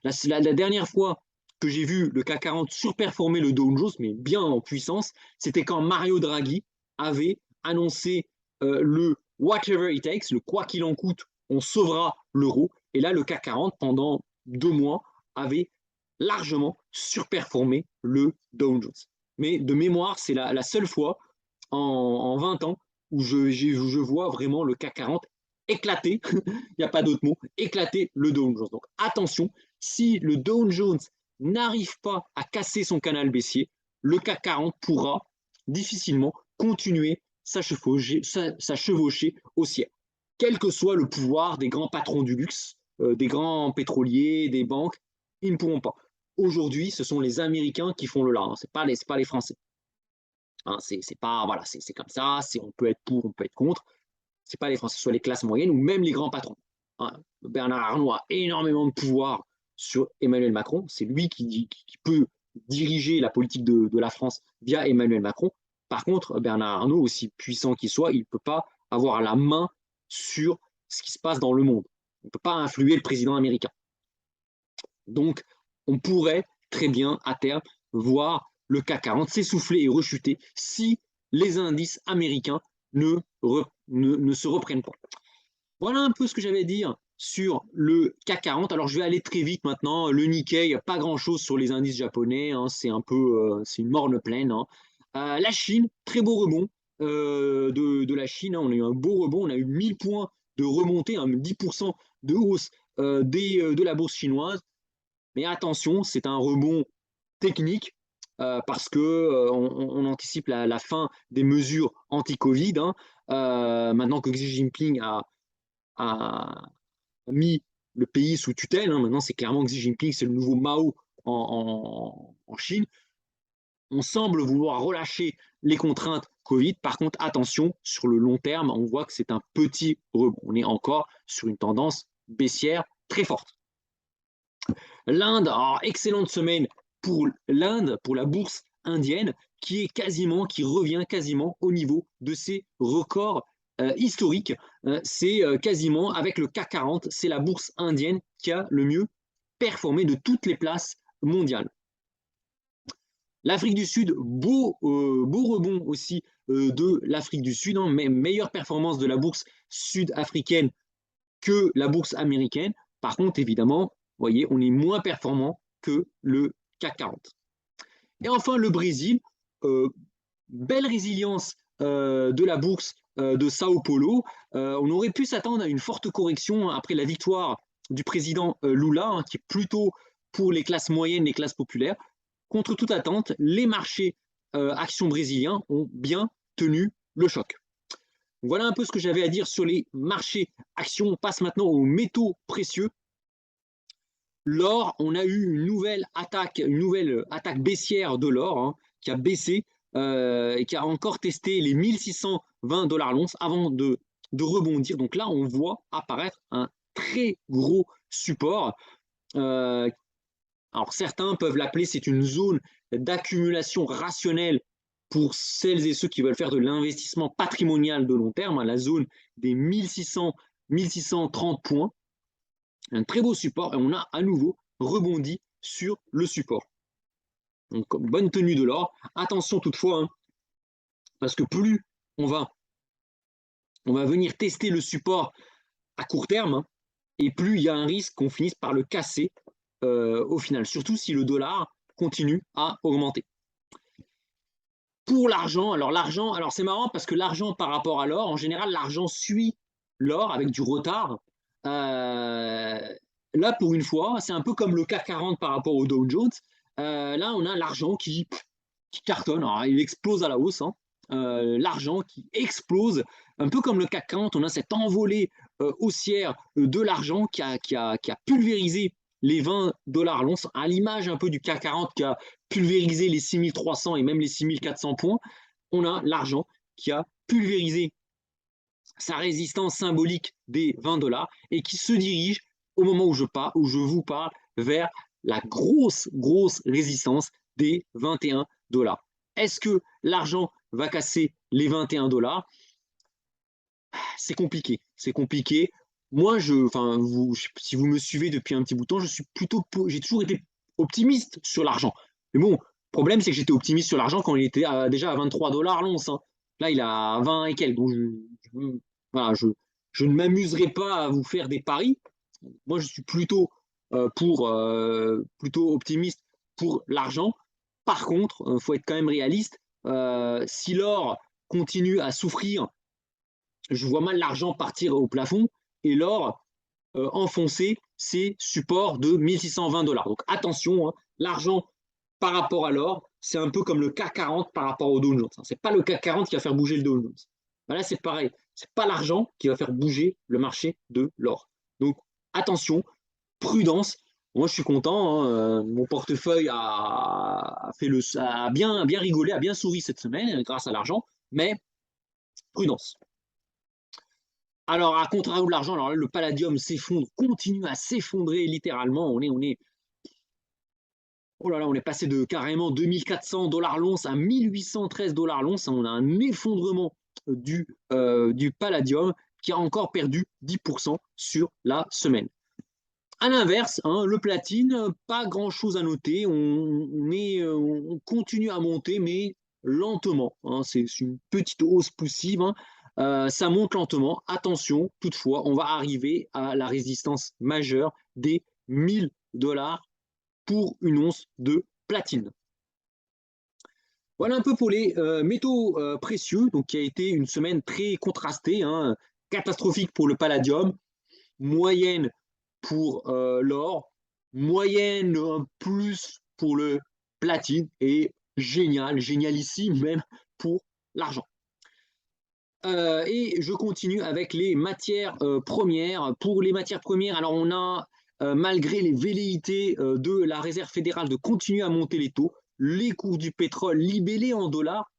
la dernière fois que j'ai vu le CAC 40 surperformer le Dow Jones, mais bien en puissance, c'était quand Mario Draghi avait annoncé le whatever it takes, le quoi qu'il en coûte, on sauvera l'euro. Et là, le CAC 40, pendant 2 mois, avait largement surperformé le Dow Jones. Mais de mémoire, c'est la seule fois en 20 ans où je vois vraiment le CAC 40 éclater, il n'y a pas d'autre mot, éclater le Dow Jones. Donc attention, si le Dow Jones n'arrive pas à casser son canal baissier, le CAC 40 pourra difficilement continuer sa chevauchée haussière, quel que soit le pouvoir des grands patrons du luxe, des grands pétroliers, des banques, ils ne pourront pas. Aujourd'hui, ce sont les Américains qui font le là, ce n'est pas les Français. C'est pas, voilà, c'est comme ça, on peut être pour, on peut être contre. C'est pas les Français, soit les classes moyennes ou même les grands patrons. Bernard Arnault a énormément de pouvoir sur Emmanuel Macron. C'est lui qui peut diriger la politique de la France via Emmanuel Macron. Par contre, Bernard Arnault, aussi puissant qu'il soit, il ne peut pas avoir la main sur ce qui se passe dans le monde. Il ne peut pas influer le président américain. Donc, on pourrait très bien, à terme, voir le CAC 40 s'essouffler et rechuter si les indices américains ne se reprennent pas. Voilà un peu ce que j'avais à dire sur le CAC 40. Alors, je vais aller très vite maintenant. Le Nikkei, pas grand-chose sur les indices japonais. C'est un peu, c'est une morne pleine. La Chine, très beau rebond de la Chine. On a eu un beau rebond. On a eu 1000 points de remontée, 10% de hausse de la bourse chinoise. Mais attention, c'est un rebond technique parce que on anticipe la fin des mesures anti-Covid. Maintenant que Xi Jinping a mis le pays sous tutelle, maintenant c'est clairement Xi Jinping, c'est le nouveau Mao en Chine. On semble vouloir relâcher les contraintes Covid. Par contre, attention, sur le long terme, on voit que c'est un petit rebond. On est encore sur une tendance baissière très forte. L'Inde, excellente semaine pour l'Inde, pour la bourse indienne, qui revient quasiment au niveau de ses records historiques. C'est quasiment, avec le CAC 40, c'est la bourse indienne qui a le mieux performé de toutes les places mondiales. L'Afrique du Sud, beau rebond aussi de l'Afrique du Sud, mais meilleure performance de la bourse sud-africaine que la bourse américaine. Par contre, évidemment, vous voyez, on est moins performant que le CAC 40. Et enfin, le Brésil, belle résilience de la bourse de Sao Paulo. On aurait pu s'attendre à une forte correction après la victoire du président Lula, qui est plutôt pour les classes moyennes, les classes populaires. Contre toute attente, les marchés actions brésiliens ont bien tenu le choc. Voilà un peu ce que j'avais à dire sur les marchés actions. On passe maintenant aux métaux précieux. L'or, on a eu une nouvelle attaque baissière de l'or qui a baissé et qui a encore testé les 1620 $ l'once avant de rebondir. Donc là, on voit apparaître un très gros support. Alors certains peuvent l'appeler, c'est une zone d'accumulation rationnelle pour celles et ceux qui veulent faire de l'investissement patrimonial de long terme, la zone des 1630 points. Un très beau support et on a à nouveau rebondi sur le support. Donc, bonne tenue de l'or. Attention toutefois, parce que plus on va venir tester le support à court terme, et plus il y a un risque qu'on finisse par le casser au final, surtout si le dollar continue à augmenter. Pour l'argent, alors c'est marrant parce que l'argent par rapport à l'or, en général, l'argent suit l'or avec du retard. Là, pour une fois, c'est un peu comme le CAC 40 par rapport au Dow Jones. Là, on a l'argent qui cartonne. Alors, il explose à la hausse. L'argent qui explose, un peu comme le CAC 40. On a cette envolée haussière de l'argent qui a pulvérisé les 20 $ l'once, à l'image un peu du CAC 40 qui a pulvérisé les 6300 et même les 6400 points. On a l'argent qui a pulvérisé sa résistance symbolique des 20 $ et qui se dirige au moment où où je vous parle vers la grosse résistance des 21 $. Est-ce que l'argent va casser les 21 $? C'est compliqué, c'est compliqué. Moi, si vous me suivez depuis un petit bout de temps, j'ai toujours été optimiste sur l'argent. Mais bon, le problème, c'est que j'étais optimiste sur l'argent quand il était déjà à 23 $ l'once, hein. Là, il a 20 et quelques. Donc, voilà, je ne m'amuserai pas à vous faire des paris. Moi, je suis plutôt optimiste pour l'argent. Par contre, il faut être quand même réaliste. Si l'or continue à souffrir, je vois mal l'argent partir au plafond et l'or enfoncer ses supports de 1620 $. Donc attention, hein, l'argent par rapport à l'or, c'est un peu comme le CAC 40 par rapport au Dow Jones. C'est pas le CAC 40 qui va faire bouger le Dow Jones. Là, c'est pareil. C'est pas l'argent qui va faire bouger le marché de l'or. Donc attention, prudence. Moi, je suis content, hein. Mon portefeuille a bien rigolé, a bien souri cette semaine grâce à l'argent, mais prudence. Alors, à contrario de l'argent, alors là, le palladium s'effondre, continue à s'effondrer littéralement. Oh là là, on est passé de carrément 2400 $ l'once à 1813 $ l'once. On a un effondrement du palladium qui a encore perdu 10% sur la semaine. À l'inverse, hein, le platine, pas grand-chose à noter. On continue à monter, mais lentement, hein. C'est une petite hausse poussive, hein. Ça monte lentement. Attention, toutefois, on va arriver à la résistance majeure des 1000 $ pour une once de platine. Voilà un peu pour les métaux précieux, donc qui a été une semaine très contrastée, hein, catastrophique pour le palladium, moyenne pour l'or, moyenne plus pour le platine et génialissime même pour l'argent. Et je continue avec les matières premières. Pour les matières premières, alors on a, malgré les velléités de la Réserve fédérale de continuer à monter les taux, les cours du pétrole libellés en dollars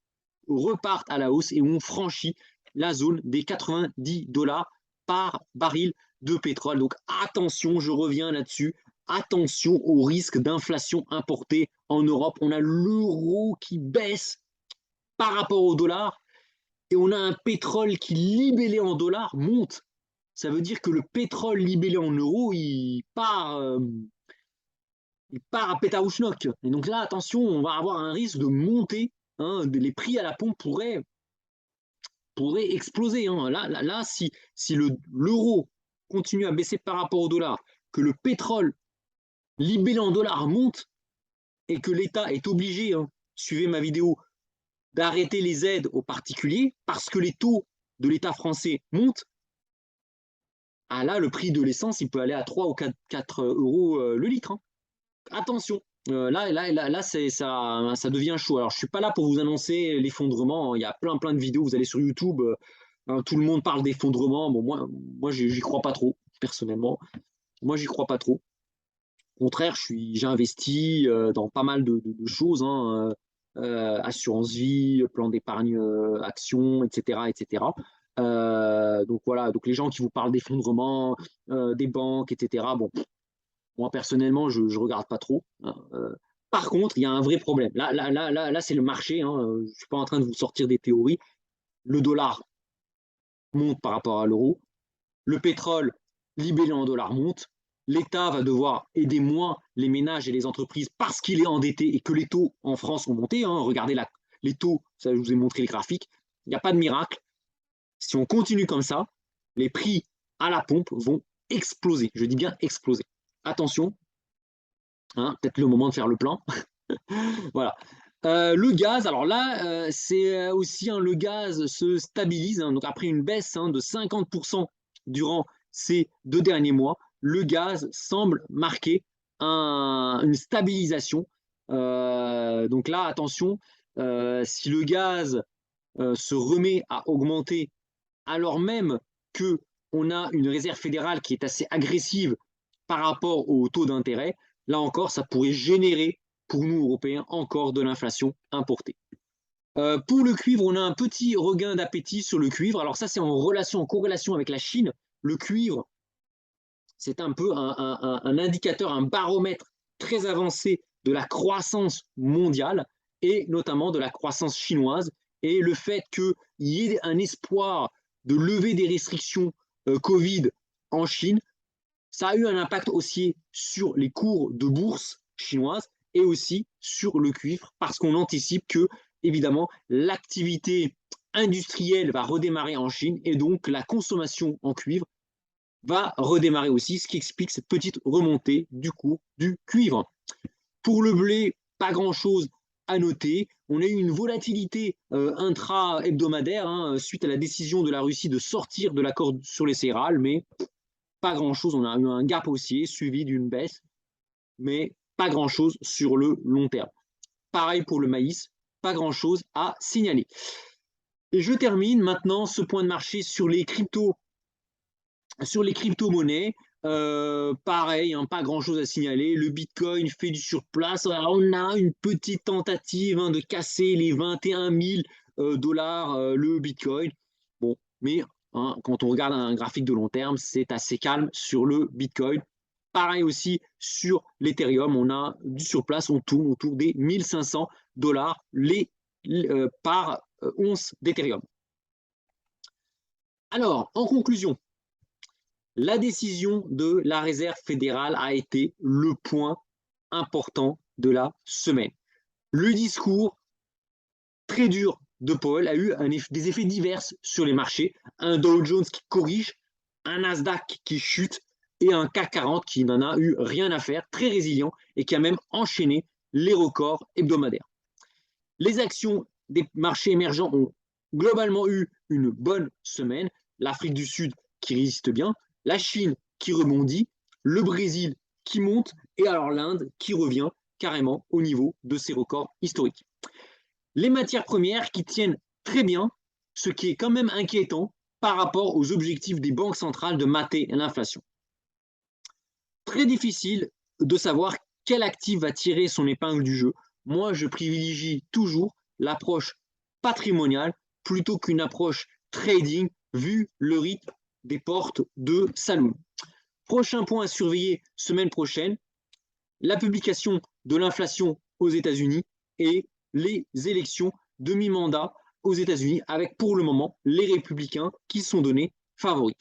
repartent à la hausse et on franchit la zone des 90 $ par baril de pétrole. Donc attention, je reviens là-dessus, attention au risque d'inflation importée en Europe. On a l'euro qui baisse par rapport au dollar et on a un pétrole qui, libellé en dollars, monte. Ça veut dire que le pétrole libellé en euros, il part à pétaouchnok. Et donc là, attention, on va avoir un risque de montée, hein, les prix à la pompe pourraient exploser, hein. Là, si l'euro continue à baisser par rapport au dollar, que le pétrole libellé en dollars monte et que l'État est obligé, hein, suivez ma vidéo, d'arrêter les aides aux particuliers parce que les taux de l'État français montent, ah là, le prix de l'essence, il peut aller à 3 ou 4 € le litre, hein. Attention, là ça devient chaud. Alors, je ne suis pas là pour vous annoncer l'effondrement. Il y a plein de vidéos. Vous allez sur YouTube, hein, tout le monde parle d'effondrement. Bon, moi j'y crois pas trop, personnellement. Moi, j'y crois pas trop. Au contraire, j'ai investi dans pas mal de choses, hein, assurance vie, plan d'épargne action, etc., etc. Donc voilà, donc les gens qui vous parlent d'effondrement, des banques, etc. Bon, moi, personnellement, je ne regarde pas trop, hein. Par contre, il y a un vrai problème. Là c'est le marché, hein. Je ne suis pas en train de vous sortir des théories. Le dollar monte par rapport à l'euro. Le pétrole libellé en dollars monte. L'État va devoir aider moins les ménages et les entreprises parce qu'il est endetté et que les taux en France ont monté, hein. Regardez les taux, ça, je vous ai montré les graphiques. Il n'y a pas de miracle. Si on continue comme ça, les prix à la pompe vont exploser. Je dis bien exploser. Attention, hein, peut-être le moment de faire le plein. Voilà. Le gaz, alors là, c'est aussi, hein, le gaz se stabilise, hein, donc après une baisse, hein, de 50% durant ces 2 derniers mois, le gaz semble marquer une stabilisation. Donc là, attention, si le gaz se remet à augmenter alors même qu'on a une réserve fédérale qui est assez agressive par rapport au taux d'intérêt, là encore, ça pourrait générer pour nous, Européens, encore de l'inflation importée. Pour le cuivre, on a un petit regain d'appétit sur le cuivre. Alors ça, c'est en corrélation avec la Chine. Le cuivre, c'est un peu un indicateur, un baromètre très avancé de la croissance mondiale et notamment de la croissance chinoise. Et le fait qu'il y ait un espoir de lever des restrictions Covid en Chine, ça a eu un impact aussi sur les cours de bourse chinoise et aussi sur le cuivre parce qu'on anticipe que, évidemment, l'activité industrielle va redémarrer en Chine et donc la consommation en cuivre va redémarrer aussi, ce qui explique cette petite remontée du cours du cuivre. Pour le blé, pas grand-chose à noter. On a eu une volatilité intra-hebdomadaire suite à la décision de la Russie de sortir de l'accord sur les céréales, mais pas grand-chose. On a eu un gap haussier suivi d'une baisse, mais pas grand-chose sur le long terme. Pareil pour le maïs, pas grand-chose à signaler. Et je termine maintenant ce point de marché sur les crypto-monnaies. Pareil, pas grand-chose à signaler. Le Bitcoin fait du surplace. Alors, on a une petite tentative de casser les 21 000 dollars le Bitcoin. Bon, mais quand on regarde un graphique de long terme, c'est assez calme sur le Bitcoin. Pareil aussi sur l'Ethereum, on a du surplace, on tourne autour des 1500 dollars par once d'Ethereum. Alors, en conclusion, la décision de la Réserve fédérale a été le point important de la semaine. Le discours très dur de Powell a eu des effets divers sur les marchés. Un Dow Jones qui corrige, un Nasdaq qui chute et un CAC 40 qui n'en a eu rien à faire, très résilient et qui a même enchaîné les records hebdomadaires. Les actions des marchés émergents ont globalement eu une bonne semaine. L'Afrique du Sud qui résiste bien, la Chine qui rebondit, le Brésil qui monte et alors l'Inde qui revient carrément au niveau de ses records historiques. Les matières premières qui tiennent très bien, ce qui est quand même inquiétant par rapport aux objectifs des banques centrales de mater l'inflation. Très difficile de savoir quel actif va tirer son épingle du jeu. Moi, je privilégie toujours l'approche patrimoniale plutôt qu'une approche trading vu le rythme des portes de saloon. Prochain point à surveiller semaine prochaine, la publication de l'inflation aux États-Unis et les élections de mi-mandat aux États-Unis avec pour le moment les républicains qui sont donnés favoris.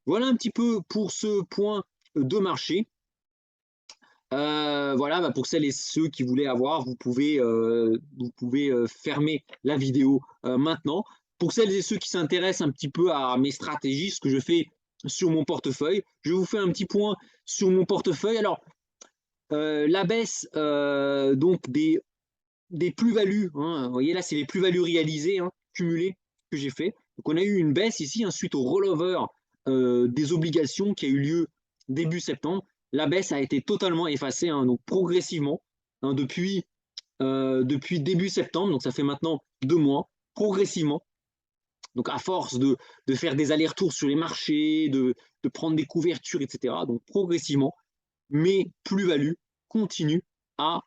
Voilà un petit peu pour ce point de marché. Voilà, pour celles et ceux qui voulaient avoir, vous pouvez fermer la vidéo maintenant. Pour celles et ceux qui s'intéressent un petit peu à mes stratégies, ce que je fais sur mon portefeuille, je vous fais un petit point sur mon portefeuille. Alors, la baisse donc des plus-values, vous voyez là, c'est les plus-values réalisées, cumulées que j'ai fait. Donc, on a eu une baisse ici suite au rollover des obligations qui a eu lieu début septembre. La baisse a été totalement effacée, donc progressivement, depuis début septembre, donc ça fait maintenant 2 mois, progressivement. Donc à force de faire des allers-retours sur les marchés, de prendre des couvertures, etc. Donc progressivement, mes plus-values continuent à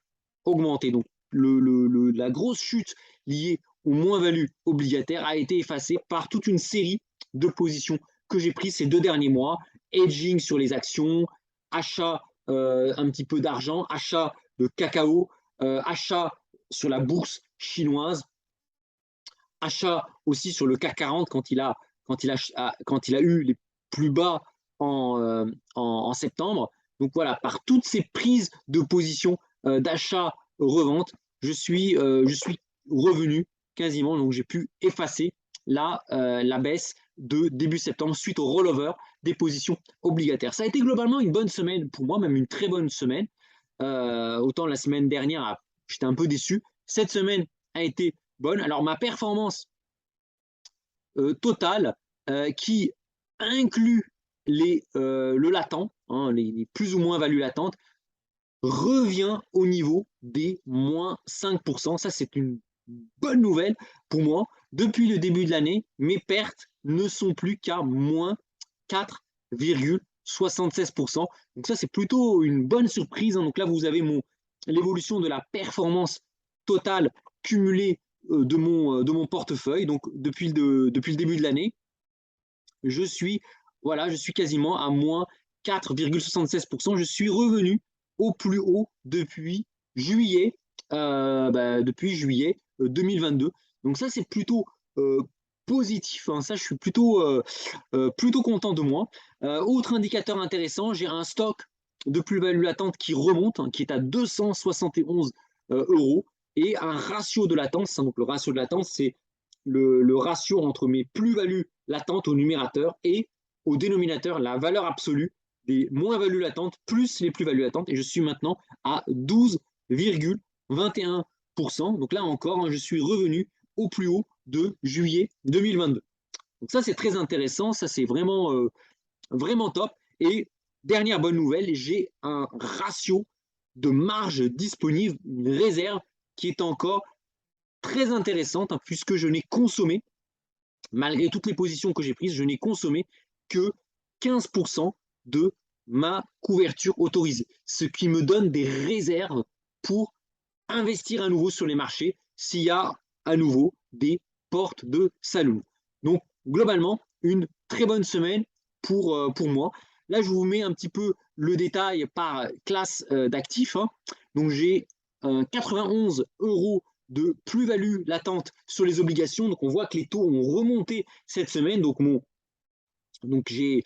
augmenter. Donc la grosse chute liée aux moins-values obligataires a été effacée par toute une série de positions que j'ai prises ces 2 derniers mois. Hedging sur les actions, achat un petit peu d'argent, achat de cacao, achat sur la bourse chinoise, achat aussi sur le CAC 40 quand il a eu les plus bas en septembre. Donc voilà, par toutes ces prises de position d'achat-revente, je suis revenu quasiment, donc j'ai pu effacer la baisse de début septembre suite au rollover des positions obligataires. Ça a été globalement une bonne semaine pour moi, même une très bonne semaine. Autant la semaine dernière, j'étais un peu déçu. Cette semaine a été bonne. Alors ma performance totale qui inclut le latent, les plus ou moins values latentes, revient au niveau des moins 5%. Ça, c'est une bonne nouvelle pour moi. Depuis le début de l'année, mes pertes ne sont plus qu'à moins 4,5%. 76%. Donc ça, c'est plutôt une bonne surprise, hein. Donc là, vous avez l'évolution de la performance totale cumulée de mon portefeuille. Donc depuis le début de l'année, voilà, je suis quasiment à moins 4,76%. Je suis revenu au plus haut depuis juillet 2022. Donc ça, c'est plutôt positif, hein. Ça, je suis plutôt content de moi. Autre indicateur intéressant, j'ai un stock de plus-value latente qui remonte, hein, qui est à 271 euros, et un ratio de latence, hein. Donc le ratio de latence, c'est le ratio entre mes plus-values latentes au numérateur et au dénominateur, la valeur absolue des moins-values latentes plus les plus-values latentes. Et je suis maintenant à 12,21%. Donc là encore, hein, je suis revenu au plus haut de juillet 2022. Donc ça, c'est très intéressant. Ça, c'est vraiment top. Et dernière bonne nouvelle, j'ai un ratio de marge disponible, une réserve qui est encore très intéressante, hein, puisque je n'ai consommé, malgré toutes les positions que j'ai prises, je n'ai consommé que 15% de ma couverture autorisée, ce qui me donne des réserves pour investir à nouveau sur les marchés s'il y a à nouveau des portes de saloon. Donc, globalement, une très bonne semaine pour moi. Là, je vous mets un petit peu le détail par classe d'actifs, hein. Donc, j'ai 91 euros de plus-value latente sur les obligations. Donc, on voit que les taux ont remonté cette semaine. Donc, j'ai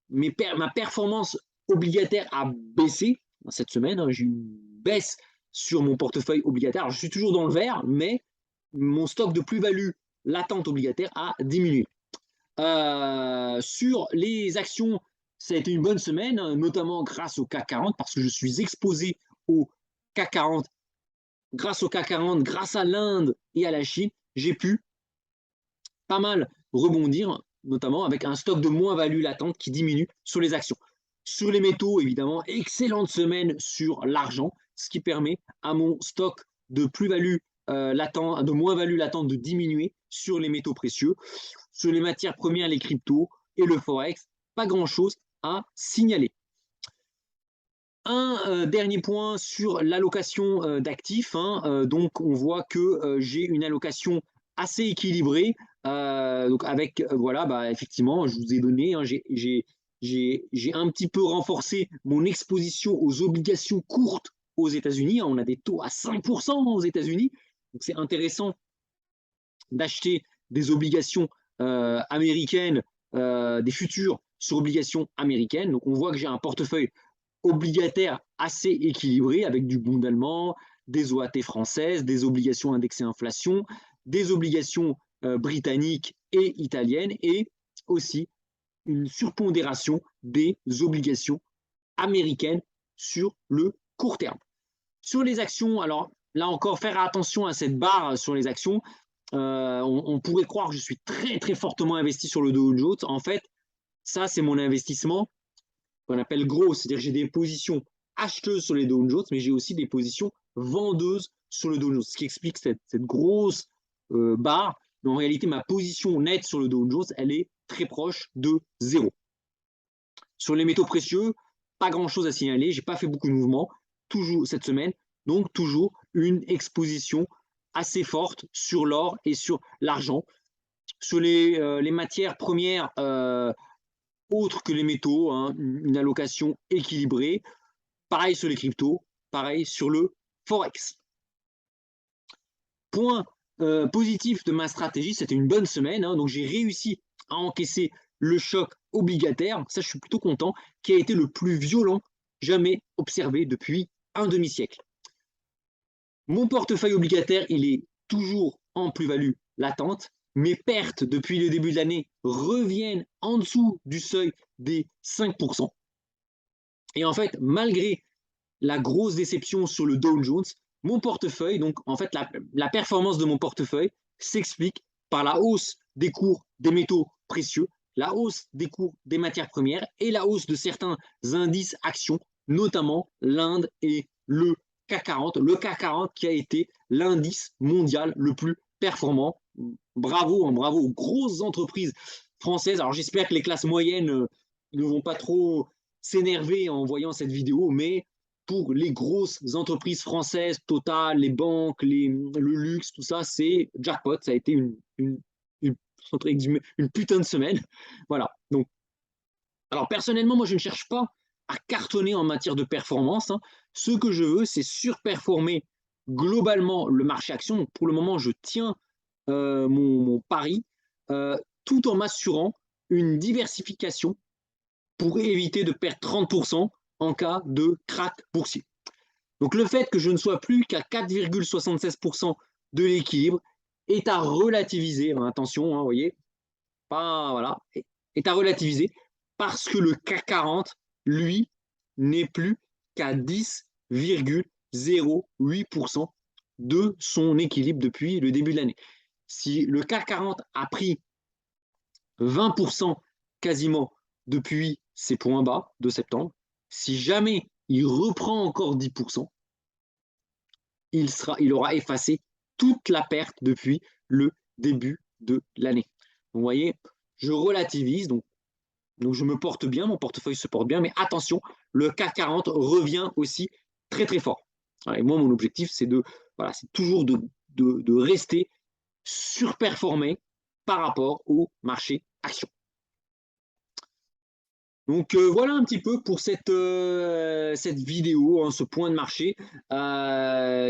ma performance obligataire a baissé cette semaine, hein. J'ai une baisse sur mon portefeuille obligataire. Alors, je suis toujours dans le vert, mais mon stock de plus-value latente obligataire a diminué. Sur les actions, ça a été une bonne semaine, notamment grâce au CAC 40, parce que je suis exposé au CAC 40. Grâce au CAC 40, grâce à l'Inde et à la Chine, j'ai pu pas mal rebondir, notamment avec un stock de moins-value latente qui diminue sur les actions. Sur les métaux, évidemment, excellente semaine sur l'argent, ce qui permet à mon stock de plus-value de moins-value latente de diminuer sur les métaux précieux. Sur les matières premières, les cryptos et le forex, pas grand-chose à signaler. Un dernier point sur l'allocation d'actifs, hein. Donc on voit que j'ai une allocation assez équilibrée, donc avec voilà, effectivement, je vous ai donné, hein, j'ai un petit peu renforcé mon exposition aux obligations courtes aux États-Unis, hein. On a des taux à 5% aux États-Unis, donc c'est intéressant d'acheter des obligations américaines, des futurs sur obligations américaines. Donc on voit que j'ai un portefeuille obligataire assez équilibré avec du Bund allemand, des OAT françaises, des obligations indexées inflation, des obligations britanniques et italiennes, et aussi une surpondération des obligations américaines sur le court terme. Sur les actions, alors là encore, faire attention à cette barre sur les actions. On pourrait croire que je suis très très fortement investi sur le Dow Jones. En fait, ça c'est mon investissement qu'on appelle gros, c'est-à-dire que j'ai des positions acheteuses sur les Dow Jones, mais j'ai aussi des positions vendeuses sur le Dow Jones, ce qui explique cette grosse barre. Mais en réalité, ma position nette sur le Dow Jones, elle est très proche de zéro. Sur les métaux précieux, pas grand-chose à signaler. J'ai pas fait beaucoup de mouvements toujours cette semaine, donc toujours une exposition assez forte sur l'or et sur l'argent. Sur les matières premières autres que les métaux, hein, une allocation équilibrée. Pareil sur les cryptos, pareil sur le forex. Point positif de ma stratégie, c'était une bonne semaine, hein, donc j'ai réussi à encaisser le choc obligataire, ça je suis plutôt content, qui a été le plus violent jamais observé depuis un demi-siècle. Mon portefeuille obligataire, il est toujours en plus-value latente. Mes pertes depuis le début de l'année reviennent en dessous du seuil des 5%. Et en fait, malgré la grosse déception sur le Dow Jones, mon portefeuille, donc en fait la performance de mon portefeuille s'explique par la hausse des cours des métaux précieux, la hausse des cours des matières premières et la hausse de certains indices actions, notamment l'Inde et le CAC 40. Le CAC 40 qui a été l'indice mondial le plus performant. Bravo, hein, bravo aux grosses entreprises françaises. Alors j'espère que les classes moyennes ne vont pas trop s'énerver en voyant cette vidéo, mais pour les grosses entreprises françaises, Total, les banques, le luxe, tout ça, c'est jackpot. Ça a été une, une putain de semaine. Voilà. Donc, alors personnellement, moi, je ne cherche pas à cartonner en matière de performance, hein. Ce que je veux, c'est surperformer globalement le marché action. Donc, pour le moment, je tiens mon pari tout en m'assurant une diversification pour éviter de perdre 30% en cas de crack boursier. Donc le fait que je ne sois plus qu'à 4,76% de l'équilibre est à relativiser, hein, attention, hein, vous voyez, pas, voilà, est à relativiser parce que le CAC 40, lui, n'est plus qu'à 10,08% de son équilibre depuis le début de l'année. Si le CAC 40 a pris 20% quasiment depuis ses points bas de septembre, si jamais il reprend encore 10%, il aura effacé toute la perte depuis le début de l'année. Vous voyez, je relativise, donc je me porte bien, mon portefeuille se porte bien, mais attention, le CAC 40 revient aussi très très fort. Et moi, mon objectif, c'est voilà, c'est toujours de rester surperformé par rapport au marché action. Donc voilà un petit peu pour cette vidéo, hein, ce point de marché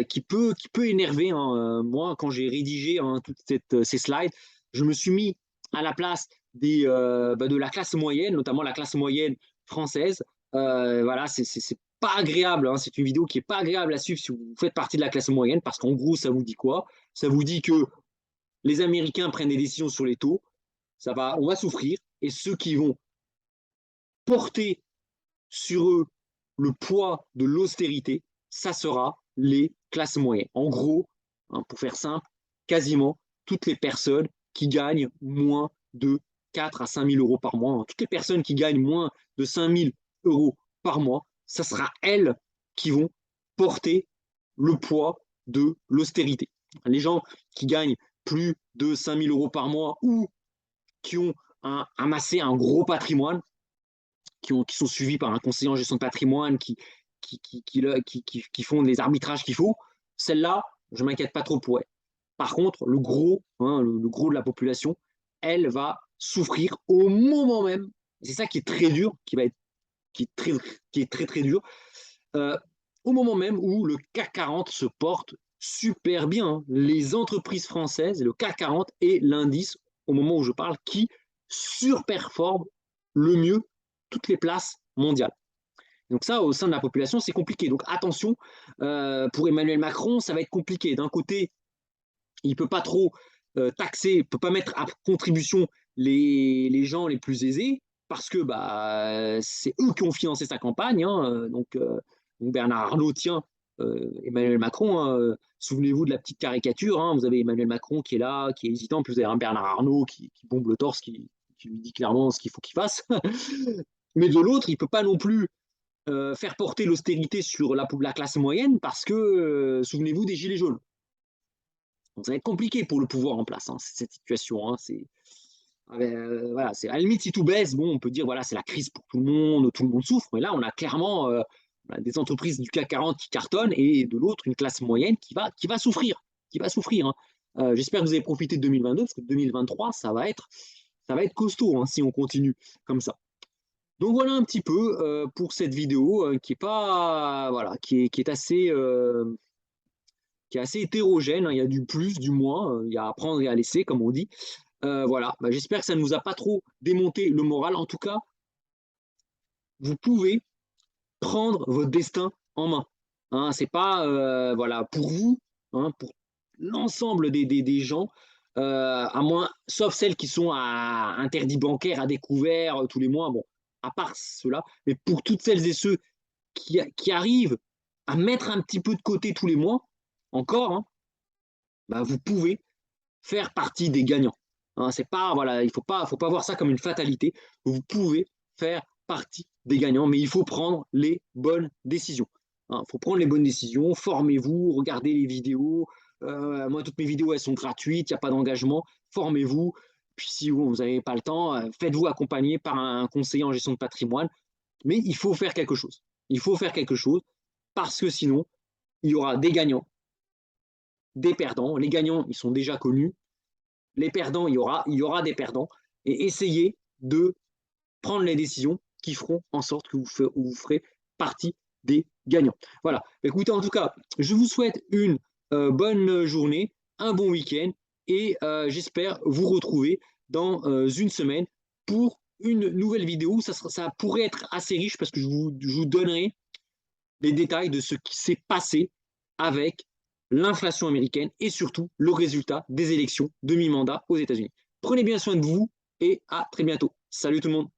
qui peut énerver, hein. Moi, quand j'ai rédigé, hein, toutes ces slides, je me suis mis à la place de la classe moyenne, notamment la classe moyenne française. Voilà, c'est pas agréable, hein, c'est une vidéo qui est pas agréable à suivre si vous faites partie de la classe moyenne, parce qu'en gros, ça vous dit quoi? Ça vous dit que les Américains prennent des décisions sur les taux, on va souffrir, et ceux qui vont porter sur eux le poids de l'austérité, ça sera les classes moyennes. En gros, hein, pour faire simple, quasiment toutes les personnes qui gagnent moins de 4 à 5 000 euros par mois, hein, toutes les personnes qui gagnent moins de 5 000 euros par mois, ça sera elles qui vont porter le poids de l'austérité. Les gens qui gagnent plus de 5 000 euros par mois ou qui ont amassé un gros patrimoine, qui sont suivis par un conseiller en gestion de patrimoine qui font les arbitrages qu'il faut, celle-là, je ne m'inquiète pas trop pour elle. Par contre, le gros, hein, le gros de la population, elle va souffrir au moment même. C'est ça qui est très dur, qui est très très dur, euh, au moment même où le CAC 40 se porte super bien, hein. Les entreprises françaises, le CAC 40 est l'indice, au moment où je parle, qui surperforme le mieux toutes les places mondiales. Donc ça, au sein de la population, c'est compliqué. Donc attention, pour Emmanuel Macron, ça va être compliqué. D'un côté, il ne peut pas trop taxer, il ne peut pas mettre à contribution les gens les plus aisés, parce que bah, c'est eux qui ont financé sa campagne, hein. Donc Bernard Arnault tient Emmanuel Macron, hein. Souvenez-vous de la petite caricature, hein. Vous avez Emmanuel Macron qui est là, qui est hésitant, puis vous avez un Bernard Arnault qui bombe le torse, qui lui dit clairement ce qu'il faut qu'il fasse. Mais de l'autre, il ne peut pas non plus faire porter l'austérité sur la classe moyenne parce que, souvenez-vous des Gilets jaunes. Donc, ça va être compliqué pour le pouvoir en place, hein, cette situation, hein. Voilà, à la limite, si tout baisse, bon, on peut dire voilà, c'est la crise pour tout le monde souffre. Mais là, on a clairement des entreprises du CAC 40 qui cartonnent et de l'autre, une classe moyenne qui va souffrir. Qui va souffrir, hein. J'espère que vous avez profité de 2022 parce que 2023, ça va être costaud, hein, si on continue comme ça. Donc voilà un petit peu pour cette vidéo qui est pas voilà qui est assez hétérogène, hein. Il y a du plus, du moins, il y a à prendre et à laisser, comme on dit. Voilà, bah, j'espère que ça ne vous a pas trop démonté le moral. En tout cas, vous pouvez prendre votre destin en main. Hein, c'est pas voilà, pour vous, hein, pour l'ensemble des gens, à moins, sauf celles qui sont à interdit bancaire à découvert tous les mois, bon, à part cela, mais pour toutes celles et ceux qui arrivent à mettre un petit peu de côté tous les mois, encore, hein, bah, vous pouvez faire partie des gagnants. Hein, c'est pas, voilà, il faut pas voir ça comme une fatalité. Vous pouvez faire partie des gagnants, mais il faut prendre les bonnes décisions. Il faut prendre les bonnes décisions, formez-vous, regardez les vidéos. Moi, toutes mes vidéos, elles sont gratuites, il n'y a pas d'engagement. Formez-vous, Puis si vous n'avez pas le temps, faites-vous accompagner par un conseiller en gestion de patrimoine. Mais il faut faire quelque chose. Il faut faire quelque chose parce que sinon, il y aura des gagnants, des perdants. Les gagnants, ils sont déjà connus. Les perdants, il y aura des perdants. Et essayez de prendre les décisions qui feront en sorte que vous ferez partie des gagnants. Voilà. Écoutez, en tout cas, je vous souhaite une bonne journée, un bon week-end et j'espère vous retrouver dans une semaine pour une nouvelle vidéo. Ça pourrait être assez riche parce que je vous donnerai les détails de ce qui s'est passé avec l'inflation américaine et surtout le résultat des élections de mi-mandat aux États-Unis. Prenez bien soin de vous et à très bientôt. Salut tout le monde.